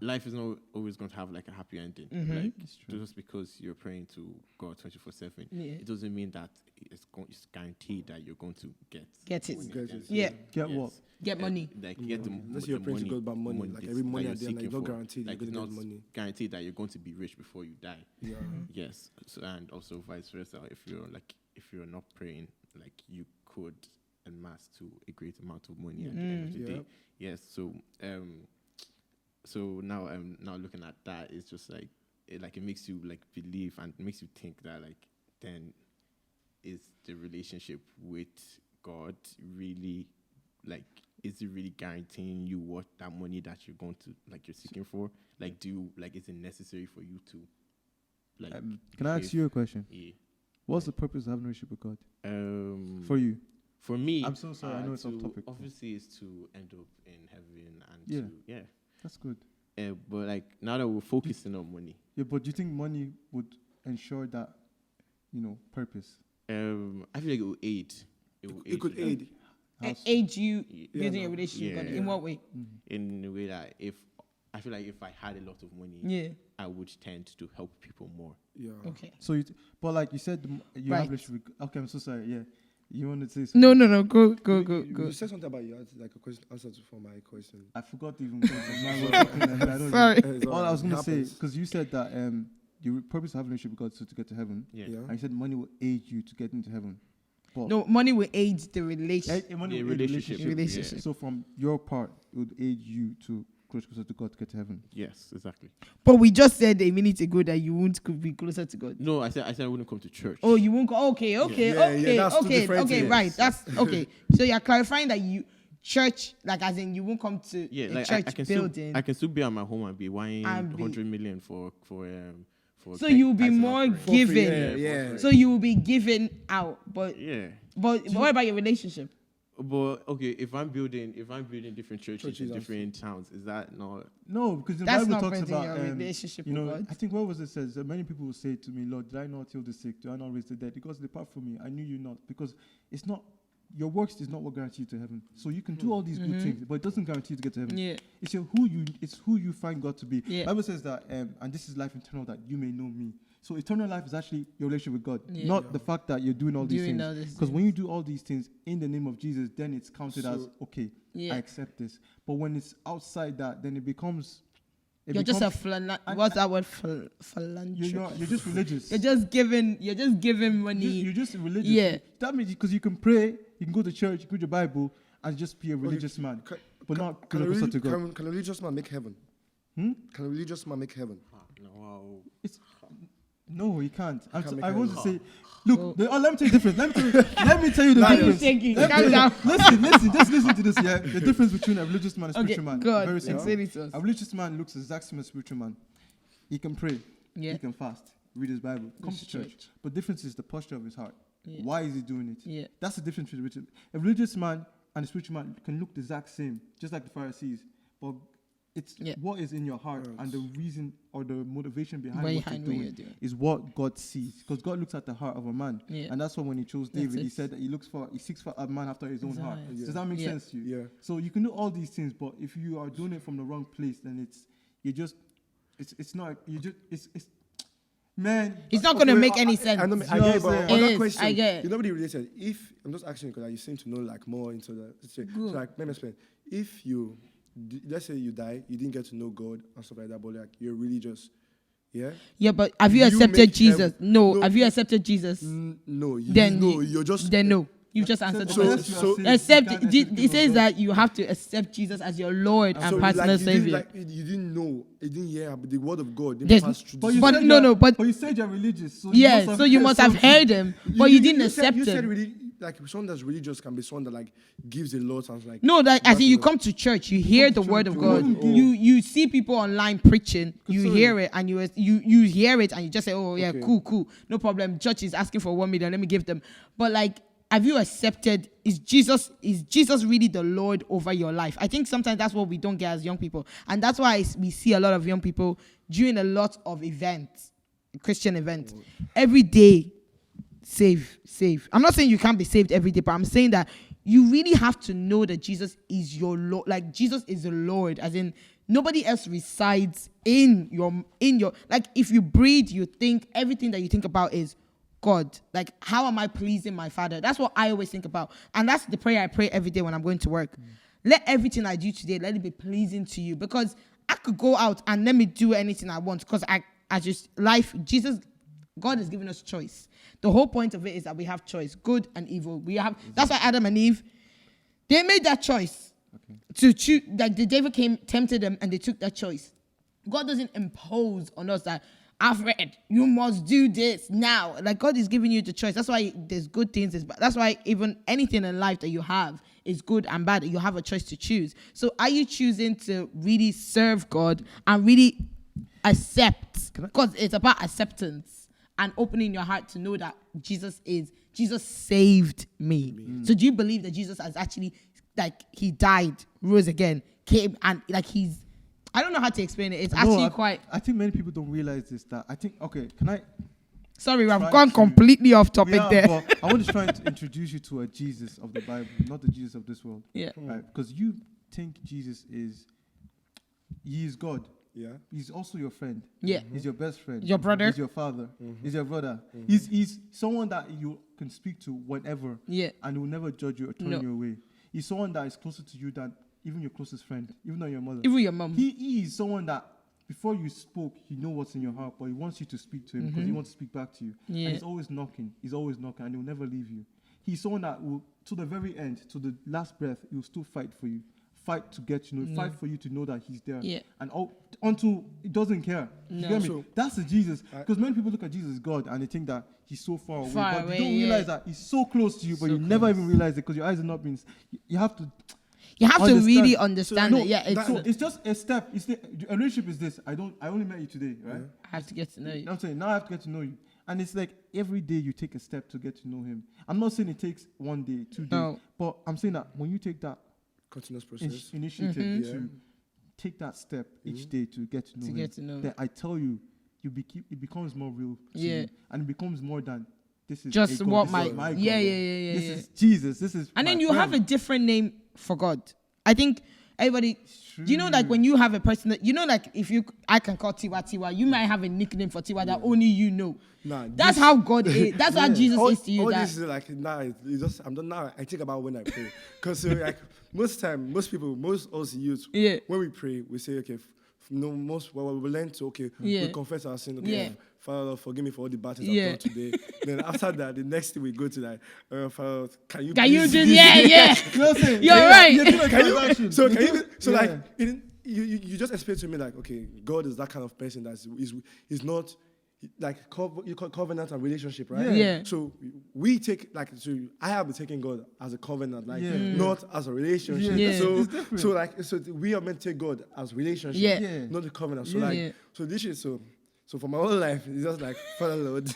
life is not always going to have like a happy ending. Like, just because you're praying to God 24/7, it doesn't mean that it's guaranteed that you're going to get it. Get what? Get money. Like get the unless you're praying to God about money, like every money at the end, like, it's not guaranteed like, you're it's going not to get money. guaranteed that you're going to be rich before you die. Yes. So, and also vice versa. If you're not praying, like you could amass to a great amount of money at the end of the day. Yes. So so now I'm now looking at that, it's just like it makes you like believe and it makes you think that, like, then is the relationship with God really, like, is it really guaranteeing you what that money that you're going to, like, you're seeking for? Like, is it necessary for you to, like, can I ask you a question? Yeah. What's the purpose of having a relationship with God? For you? For me, I'm so sorry, I know it's off topic. Obviously, is to end up in heaven and that's good. But like now that we're focusing on money, but do you think money would ensure that, purpose? I feel like it will aid. It could aid. Aid you building a relationship with God. In what way? In a way that if I feel like if I had a lot of money, I would tend to help people more. Yeah. Okay. So, but like you said, you have a relationship. Okay, I'm so sorry. Yeah. You want to say something? No. Go. You said something about you had like a question answer for my question. I forgot to even. Sorry. All I was going to say, because you said that your purpose of having a relationship with God is to get to heaven. Yeah. And you said money will aid you to get into heaven. But no, money will aid the relationship. Relationship. So from your part, it would aid you to closer to God to get to heaven. Yes, exactly. But we just said a minute ago that you won't be closer to God. No, I said I wouldn't come to church. Oh, you won't go. Okay, right. That's okay. So you're clarifying that you church, like as in you won't come to a church building. I can still be at my home and be whining 100 million for so you will be more giving. So you will be giving out, but what about your relationship? But okay, if I'm building different churches in different towns, is that not? No, because the Bible talks about your relationship with God. I think what was it says that many people will say to me, Lord, did I not heal the sick? Do I not raise the dead? Because depart from me, I knew you not. Because it's not your works is not what guarantees you to heaven. So you can do all these good things, but it doesn't guarantee you to get to heaven. Yeah. It's who you find God to be. Yeah. Bible says that, and this is life eternal, that you may know me. So eternal life is actually your relationship with God, not the fact that you're doing all these things. Because when you do all these things in the name of Jesus, then it's counted as, okay, I accept this. But when it's outside that, then it becomes... You're just a what's that word? Philanthropist. You're just religious. You're just giving money. You're just religious. Yeah. That means because you can pray, you can go to church, you can read your Bible, and just be a religious man. But not closer to God. Can a religious man make heaven? Can a religious man make heaven? No, he can't. I want to say, look, let me tell you the difference. Let me tell you the difference. Listen, just listen to this, yeah? The difference between a religious man and a spiritual man. Very simple. A religious man looks the exact same as a spiritual man. He can pray. He can fast. Read his Bible. Come to church. But the difference is the posture of his heart. Yeah. Why is he doing it? Yeah. That's the difference between a religious man and a spiritual man can look the exact same, just like the Pharisees. But it's what is in your heart and the reason or the motivation behind what you're doing is what God sees. Because God looks at the heart of a man. Yeah. And that's why when he chose David, he said that he seeks for a man after his own heart. Yeah. Does that make sense to you? Yeah. So you can do all these things, but if you are doing it from the wrong place, then man, it's not going to make any sense. I get it, but on that question, I get it. You're not really related. If I'm just asking because you seem to know like more into the situation. So like, let me explain. If you, let's say you die, you didn't get to know God and stuff like that, but like you're religious, yeah. Yeah, but have you accepted Jesus? No. Have you accepted Jesus? No. You're just. Then no. You just answered the question. So accept. It says that you have to accept Jesus as your Lord and personal Savior. You didn't know, you didn't hear the word of God. Didn't pass through. But you said you're religious. So you must have heard him, but you didn't accept him. You said really, like someone that's religious can be someone that like gives a lot and like. No, like as in you come to church, you hear the word of God. You see people online preaching, you hear it and you hear it and you just say, oh yeah, cool, no problem. Church is asking for 1 million, let me give them. But like, have you accepted, is Jesus really the Lord over your life? I think sometimes that's what we don't get as young people. And that's why we see a lot of young people doing a lot of events, Christian events. Every day, save. I'm not saying you can't be saved every day, but I'm saying that you really have to know that Jesus is your Lord. Like, Jesus is the Lord, as in nobody else resides in your, like, if you breathe, you think, everything that you think about is God. Like, how am I pleasing my Father? That's what I always think about. And that's the prayer I pray every day when I'm going to work. Let everything I do today, let it be pleasing to you. Because I could go out and let me do anything I want. Because God has given us choice. The whole point of it is that we have choice, good and evil. That's why Adam and Eve, they made that choice to choose. Like the devil tempted them, and they took that choice. God doesn't impose on us that, Alfred, you must do this now. Like, God is giving you the choice. That's why there's good things. That's why even anything in life that you have is good and bad. You have a choice to choose. So are you choosing to really serve God and really accept? Because it's about acceptance and opening your heart to know that Jesus saved me. So do you believe that Jesus has actually, like, he died, rose again, came, and like I don't know how to explain it. I think many people don't realize this. That I think, sorry, I've gone completely off topic there. But I want to try to introduce you to a Jesus of the Bible, not the Jesus of this world. Yeah. Right? Because you think Jesus is God. Yeah. He's also your friend. Yeah. He's your best friend. Your brother. He's your father. He's your brother. He's someone that you can speak to whenever. Yeah. And he will never judge you or turn you away. He's someone that is closer to you than even your closest friend, even though your mother. Even your mom. He is someone that before you spoke, he knows what's in your heart, but he wants you to speak to him because he wants to speak back to you. Yeah. And he's always knocking. He's always knocking, and he'll never leave you. He's someone that will, to the very end, to the last breath, he'll still fight for you. Fight to get you know, fight for you to know that he's there. Yeah. And until he doesn't care. You get me? So, that's the Jesus. Because many people look at Jesus as God and they think that he's so far away. But you don't realize that he's so close to you, but you never even realize it because your eyes are not being. You have to really understand it. Yeah, it's just a step. A relationship is this. I only met you today, right? I have to get to know you. I'm saying now I have to get to know you, and it's like every day you take a step to get to know him. I'm not saying it takes 1 day, 2 days, but I'm saying that when you take that continuous process initiative to take that step each day to get to know him, then I tell you, it becomes more real to you, and it becomes more than. This is just what my God. Yeah. This is Jesus. This is. And then you friend. have a different name for God. I think everybody. Do you know, like when you have a person that like I can call Tiwa. You might have a nickname for Tiwa that only you know. Nah, that's how God is. That's how Jesus is to you. All this is like I think about when I pray because like most people, most us youth, when we pray, we say okay. We learn to we confess our sin. Okay, Father, forgive me for all the bad things I've done today. Then after that, the next thing we go to like, Father, can you just You're right. You just explain to me like, okay, God is that kind of person that is not like you call covenant and relationship, right? Yeah. So we take I have been taking God as a covenant, not as a relationship. Yeah. So we are meant to take God as relationship, not a covenant. So So for my whole life, it's just like Father Lord.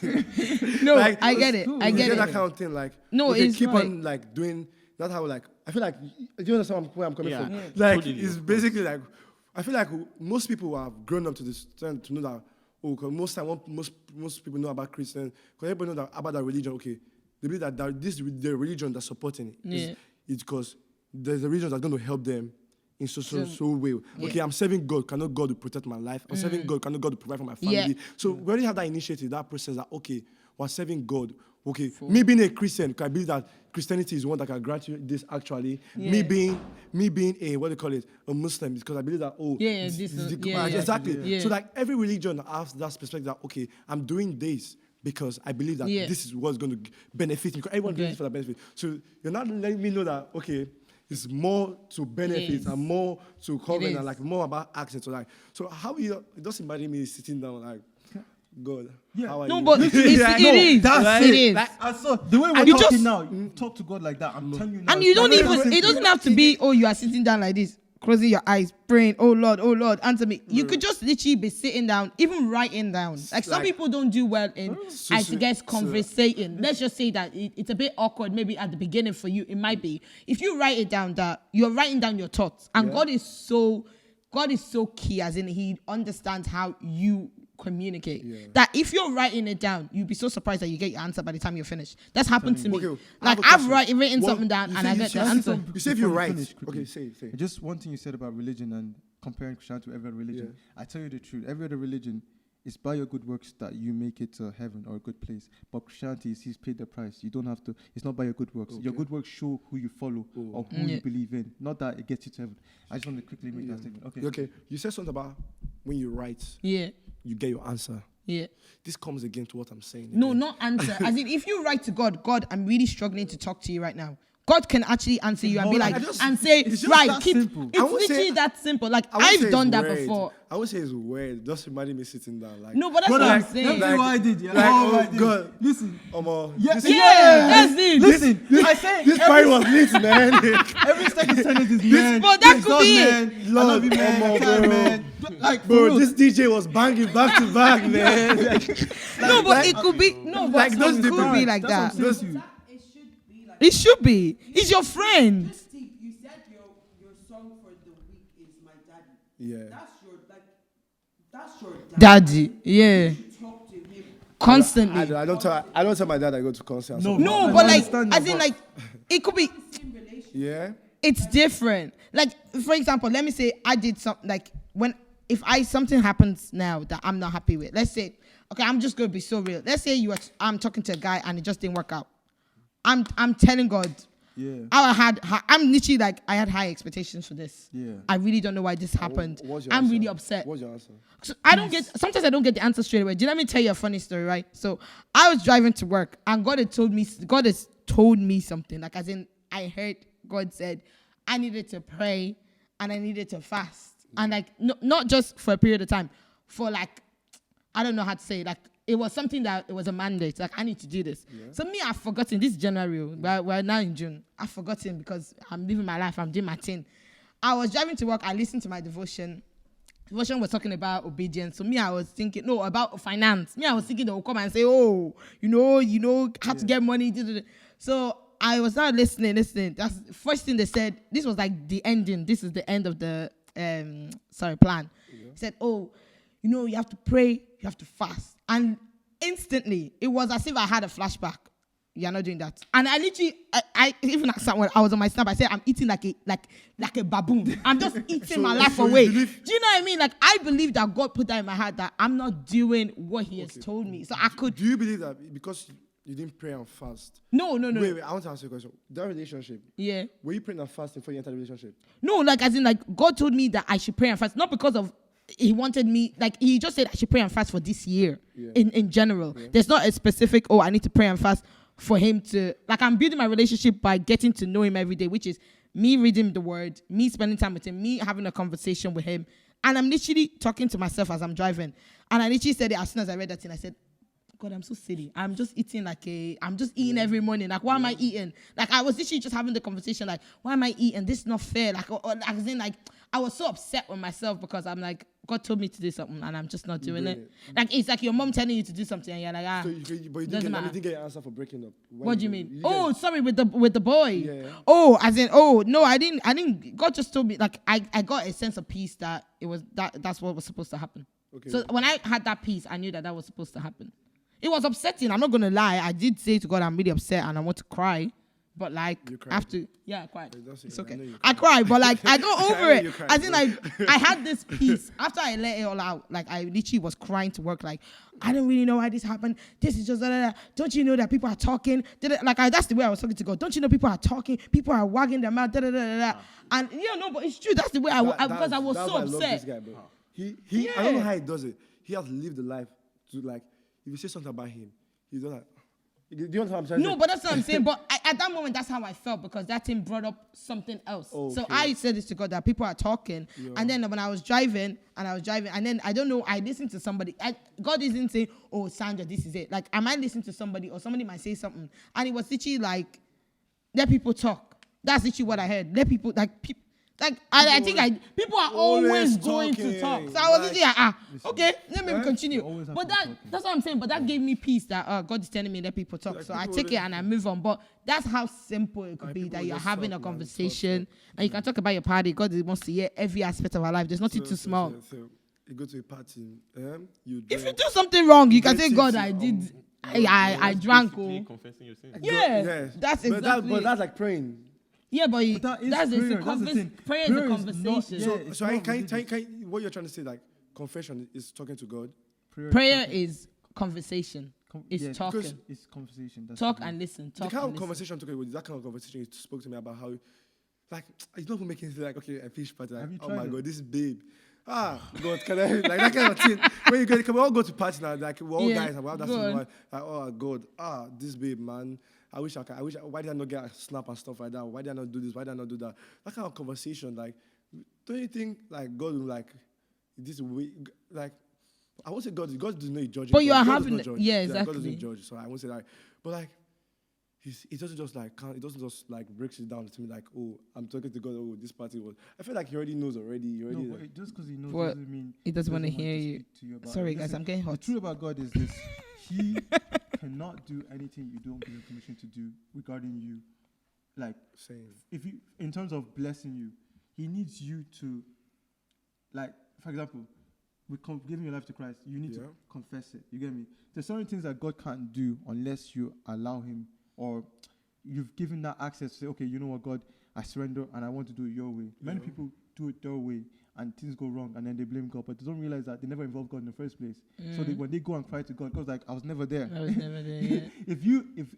No, Like, I get it. I you get that it. kind of thing. Like, No, okay, it's keep right. on like doing. Not how like I feel like. Do you understand where I'm coming Yeah. from? Yeah. Like Totally, it's of basically like I feel like most people have grown up to this to know that. Oh, cause most people know about Christians. Because everybody know that about that religion. Okay, they believe that the religion that's supporting it. Yeah. It's because there's a religion that's going to help them in so way. Yeah. Okay, I'm serving God. Cannot God to protect my life? I'm serving God. Cannot God to provide for my family? Yeah. So we already have that initiative, that process that okay, we're serving God. Okay, me being a Christian, can I believe that Christianity is one that can grant you this actually. Yeah. Me being a what do you call it, a Muslim, because I believe that This is- yeah. exactly. Yeah. So like every religion has that perspective that okay, I'm doing this because I believe that Yeah. this is what's going to benefit me. Because everyone does Okay. it for the benefit. So you're not letting me know that okay, it's more to benefit is. and more to cover is. and like more about access. So how you it doesn't imagine me sitting down like God. Yeah. How are No, you? but it is. that's It is. Like, I saw the way we're And you talking just- now. You talk to God like that. I'm telling you now. And it's you don't very even, simple. it doesn't have to be, oh, you are sitting down like this, closing your eyes, praying, oh Lord, answer me. You could just literally be sitting down, even writing down. Like some Like- people don't do well in, So- I so- guess, so- conversating. Let's just say that it's a bit awkward maybe at the beginning for you. It might be. If you write it down, that you're writing down your thoughts. And Yeah. God is so key, as in he understands how you communicate. Yeah. That if you're writing it down, you'd be so surprised that you get your answer by the time you're finished. That's happened to me. Okay, I have Like a I've question. written What- something down you and say I you get the say answer. You say if you Before write. finish quickly. Okay, say. Just one thing you said about religion and comparing Christianity to every other religion. I tell you the truth. Every other religion is by your good works that you make it to heaven or a good place. But Christianity is He's paid the price. You don't have to. It's not by your good works. Your good works show who you follow or who Yeah. you believe in. Not that it gets you to heaven. I just want to quickly make that statement. Okay. Okay, you said something about when you write, Yeah. you get your answer. Yeah. This comes again to what I'm saying. No, again. not answer. As in, if you write to God, I'm really struggling to talk to you right now. God can actually answer you and be like, I just- and say, it's just right, that keep. simple. It's I won't literally say- that simple. Like I won't say I've it's done that weird. before. I would say it's weird. Just imagine me sitting down like. No, but that's Brother, what I'm let me saying. tell you what I did. Yeah. like, Oh, oh, I did. God. Listen. Yeah, Yeah, that's it. Listen. I say This party was lit, man. every second sentence is man. but that This could God, be it. man. I love you, man. Lord, I can't, bro. man. Like, for Bro, real. this DJ was banging back to back, man. No, but it could be no, but like it those could be different- like That's that. what I'm saying to you. It should be like It should be. He's your friend. this thing. You said your song for the week is My Daddy. Yeah. That's your Daddy. Yeah. You talk to him. Constantly. I don't tell my dad I go to concerts. No, No, I but like, understand as that, in, but- like, it could be. Yeah. It's different. Like, for example, let me say I did something like if something happens now that I'm not happy with. Let's say, okay, I'm just gonna be so real. Let's say I'm talking to a guy and it just didn't work out. I'm telling God. Yeah. I'm literally like I had high expectations for this. Yeah. I really don't know why this happened. What's your I'm answer? really upset. What's your answer? So sometimes I don't get the answer straight away. Let me tell you a funny story, right? So I was driving to work and God has told me something. Like as in I heard God said I needed to pray and I needed to fast. And like not just for a period of time, for like I don't know how to say it, like it was something that it was a mandate. Like I need to do this. Yeah. So me, I've forgotten this January. We're now in June. I've forgotten because I'm living my life. I'm doing my thing. I was driving to work. I listened to my devotion. Devotion was talking about obedience. So me, I was thinking, no, about finance. Me, I was thinking they will come and say, oh, you know, how to get money. So I was not listening. That's the first thing they said. This was like the ending. This is the end of the plan. Yeah. He said, oh, you have to pray, you have to fast. And instantly, it was as if I had a flashback. You're not doing that. And I literally, I even at someone, I was on my snap, I said, I'm eating like a baboon. I'm just eating my life away. Do you know what I mean? Like, I believe that God put that in my heart that I'm not doing what he has told me. So I could. Do you believe that because you didn't pray and fast? No. Wait, I want to ask you a question. That relationship. Yeah. Were you praying and fasting before you entered the relationship? No, like as in like God told me that I should pray and fast, not because of he wanted me, like he just said I should pray and fast for this year in general. Yeah. There's not a specific, I need to pray and fast for him to, like I'm building my relationship by getting to know him every day, which is me reading the word, me spending time with him, me having a conversation with him. And I'm literally talking to myself as I'm driving. And I literally said it as soon as I read that thing, I said, God, I'm so silly. I'm just eating I'm just eating every morning. Like, why am I eating? Like, I was literally just having the conversation, like, why am I eating? This is not fair. Like, as in, like, I was so upset with myself because I'm like, God told me to do something and I'm just not doing it. Like, it's like your mom telling you to do something and you're like, So but you didn't get an answer for breaking up. What do you mean? Sorry, with the boy. Yeah. Oh, as in, no, I didn't. God just told me, like, I got a sense of peace that it was that's what was supposed to happen. Okay. So when I had that peace, I knew that was supposed to happen. It was upsetting. I'm not gonna lie. I did say to God, I'm really upset and I want to cry. But like, after, I cried. It's okay. I cried, but like, I got over it. I think like, I had this peace after I let it all out. Like, I literally was crying to work. Like, I don't really know why this happened. This is just, don't you know that people are talking? Like, that's the way I was talking to God. Don't you know people are talking? People are wagging their mouth. And but it's true. That's the way because I was so upset. I love this guy, bro. I don't know how he does it. He has lived the life to like, if you say something about him, he's not like, do you understand what I'm saying? No, but that's what I'm saying. But at that moment, that's how I felt because that thing brought up something else. Okay. So I said this to God that people are talking. Yeah. And then when I was driving, and then I don't know, I listened to somebody. God isn't saying, oh, Sandra, this is it. Like, I might listen to somebody or somebody might say something. And it was literally like, let people talk. That's literally what I heard. Let people, I think people are always going to talk. So I was literally like, okay, let me continue. But that's what I'm saying. But that gave me peace that God is telling me let people talk. So I take it and I move on. But that's how simple it could be that you're having a conversation and you can talk about your party. God wants to hear every aspect of our life. There's nothing too small. So you go to a party, if you do something wrong, you can say, God, I did. I drank. Confessing your sins. Yeah, that's exactly. But that's like praying. Yeah, but that's the thing. Prayer is a conversation. So what you're trying to say, like, confession is talking to God? Prayer is conversation. It's talking. It's conversation. Talk and listen. The kind of conversation I'm talking about, that kind of conversation you spoke to me about how, like, it's not making it like, okay, a fish party. Like, oh my God, this babe. God, can I, like that kind of thing. When you can we all go to party now, like, we're all guys, and we have that same one. Like, oh God, this babe, man. I wish, why did I not get a snap and stuff like that? Why did I not do this? Why did I not do that? That kind of conversation, like, don't you think, like, God will, like, this way, like, I won't say God does not judge. But you are God having, exactly. God doesn't judge, so I won't say that. But, like, it doesn't just, like, breaks it down to me, like, oh, I'm talking to God, oh, this party was, I feel like he already knows already. No, but just because he knows doesn't mean he doesn't want to hear you. Sorry, guys, I'm getting hot. The truth about God is this. He cannot do anything you don't give him permission to do regarding you. Like, if you, in terms of blessing you, he needs you to, like, for example, with giving your life to Christ, you need to confess it. You get me? There's certain things that God can't do unless you allow him, or you've given that access to say, okay, you know what, God, I surrender and I want to do it your way. Many people do it their way and things go wrong and then they blame God, but they don't realize that they never involved God in the first place. So when they go and cry to God, God's like, I was never there.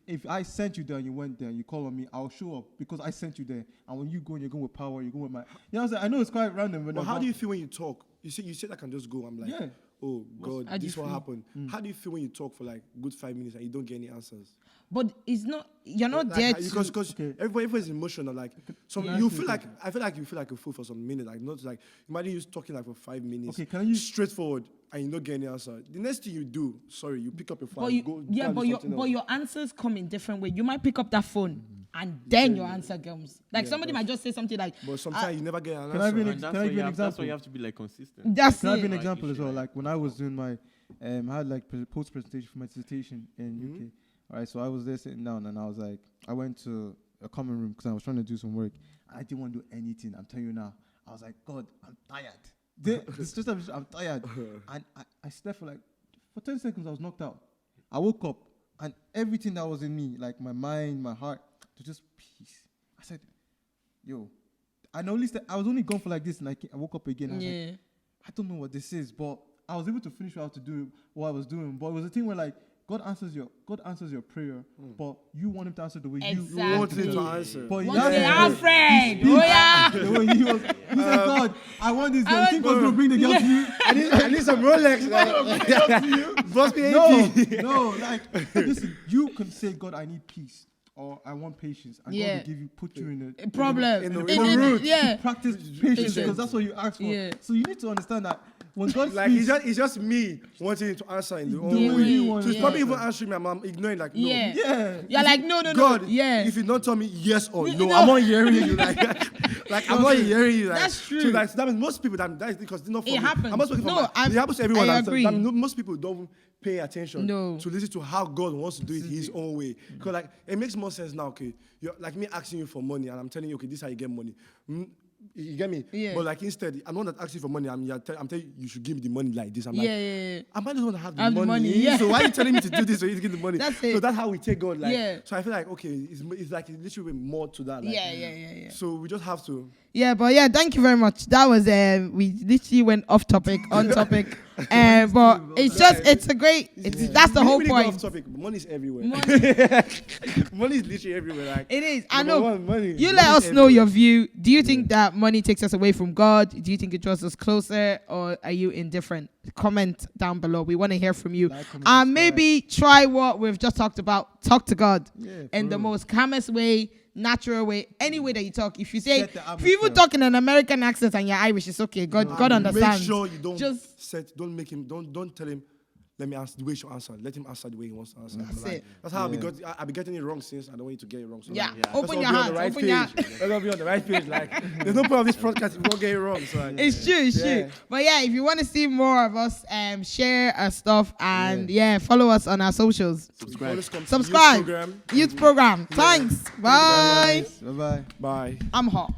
If I sent you there and you went there and you call on me, I'll show up because I sent you there. And when you go and you're going with power, you're going with my, you know what I'm saying? I know it's quite random. But how do you feel when you talk? You said I can just go. I'm like, oh God, this what happened. How do you feel when you talk for like good 5 minutes and you don't get any answers? But it's not, you're not there because everybody's emotional. Like, so you feel like, I feel like you feel like a fool for some minute. Like, not like, imagine you talking like for 5 minutes. Okay, can you straightforward and you don't get any answer. The next thing you do, you pick up your phone. But your answers come in different way. You might pick up that phone. And then your answer comes. Like somebody might just say something like. But sometimes you never get an answer. Can I give you an example? That's why you have to be like consistent. Can I give you an example as well? Like when I was doing my, I had like post presentation for my dissertation in UK. All right, so I was there sitting down and I was like, I went to a common room because I was trying to do some work. I didn't want to do anything. I'm telling you now. I was like, God, I'm tired. It's just I'm tired. And I slept for 10 seconds. I was knocked out. I woke up and everything that was in me, like my mind, my heart, to just peace. I said, yo, I was only gone for like this, and I woke up again. I was like, I don't know what this is, but I was able to finish what I was doing. But it was a thing where like God answers your prayer, but you want him to answer the way you want him to answer. But Alfred, the way he said, God, I want this girl. Think was gonna bring the girl to you. I need some Rolex. No, like listen, you can say, God, I need peace. Or I want patience. And God will put you in a problem. In the route to practice patience because that's what you ask for. Yeah. So you need to understand that when God Like speaks, it's just me wanting to answer in the The own only way. one, So it's yeah. probably even answering me. I'm ignoring like no. Yeah. yeah, You're like, no, no, no. God, Yeah. if you don't tell me yes or no, No. I'm not hearing you. Like I'm not hearing you. Like, That's true. So like that means most people that is because it's not for It me. happens. I'm not speaking for No, it happens to everyone. I That agree. means most people don't pay attention No. to listen to how God wants to do it His own way. Because like it makes more sense now. Okay, you're like me asking you for money, and I'm telling you, okay, this is how you get money. You get me? Yeah. But like instead, I'm not that asking for money. I'm telling you, you should give me the money like this. I'm Yeah, like, yeah. am I the one that have the Have the money? money, yeah. So why are you telling me to do this so you to give the money? That's it. So that's how we take God. Like, Yeah. So I feel like okay, it's like a little bit more to that. Like, Yeah. So we just have to. Yeah, but yeah, thank you very much. That was we literally went off topic, on topic. But it's just it's a great that's the We whole really go point. off topic, but money is everywhere. Money. Money is literally everywhere. Like It is. I number know. one, money. You Money let is us know everywhere. your view. Do you think that money takes us away from God? Do you think it draws us closer, or are you indifferent? Comment down below. We want to hear from you. Like, comment, And maybe try what we've just talked about. Talk to God Yeah, in the most calmest way, natural way, any way that you talk. If you say, Set the if you even atmosphere. talk in an American accent and you're Irish, it's okay. God understands. Make sure you don't Just don't make him don't tell him. Let me answer the way he should answer. Let him answer the way he wants to answer. That's Like, it. That's how I've been getting it wrong since I don't want you to get it wrong. So Yeah. like, Open let's your all be on hands. the right Open your page. Let's all be on the right page. Like, there's no point of this podcast if we won't get it wrong. So like, It's true, it's Yeah. true. But yeah, if you want to see more of us, share our stuff and follow us on our socials. Subscribe. always come to Subscribe. youth program. Youth program. Thanks. Bye. bye bye. Bye. I'm hot.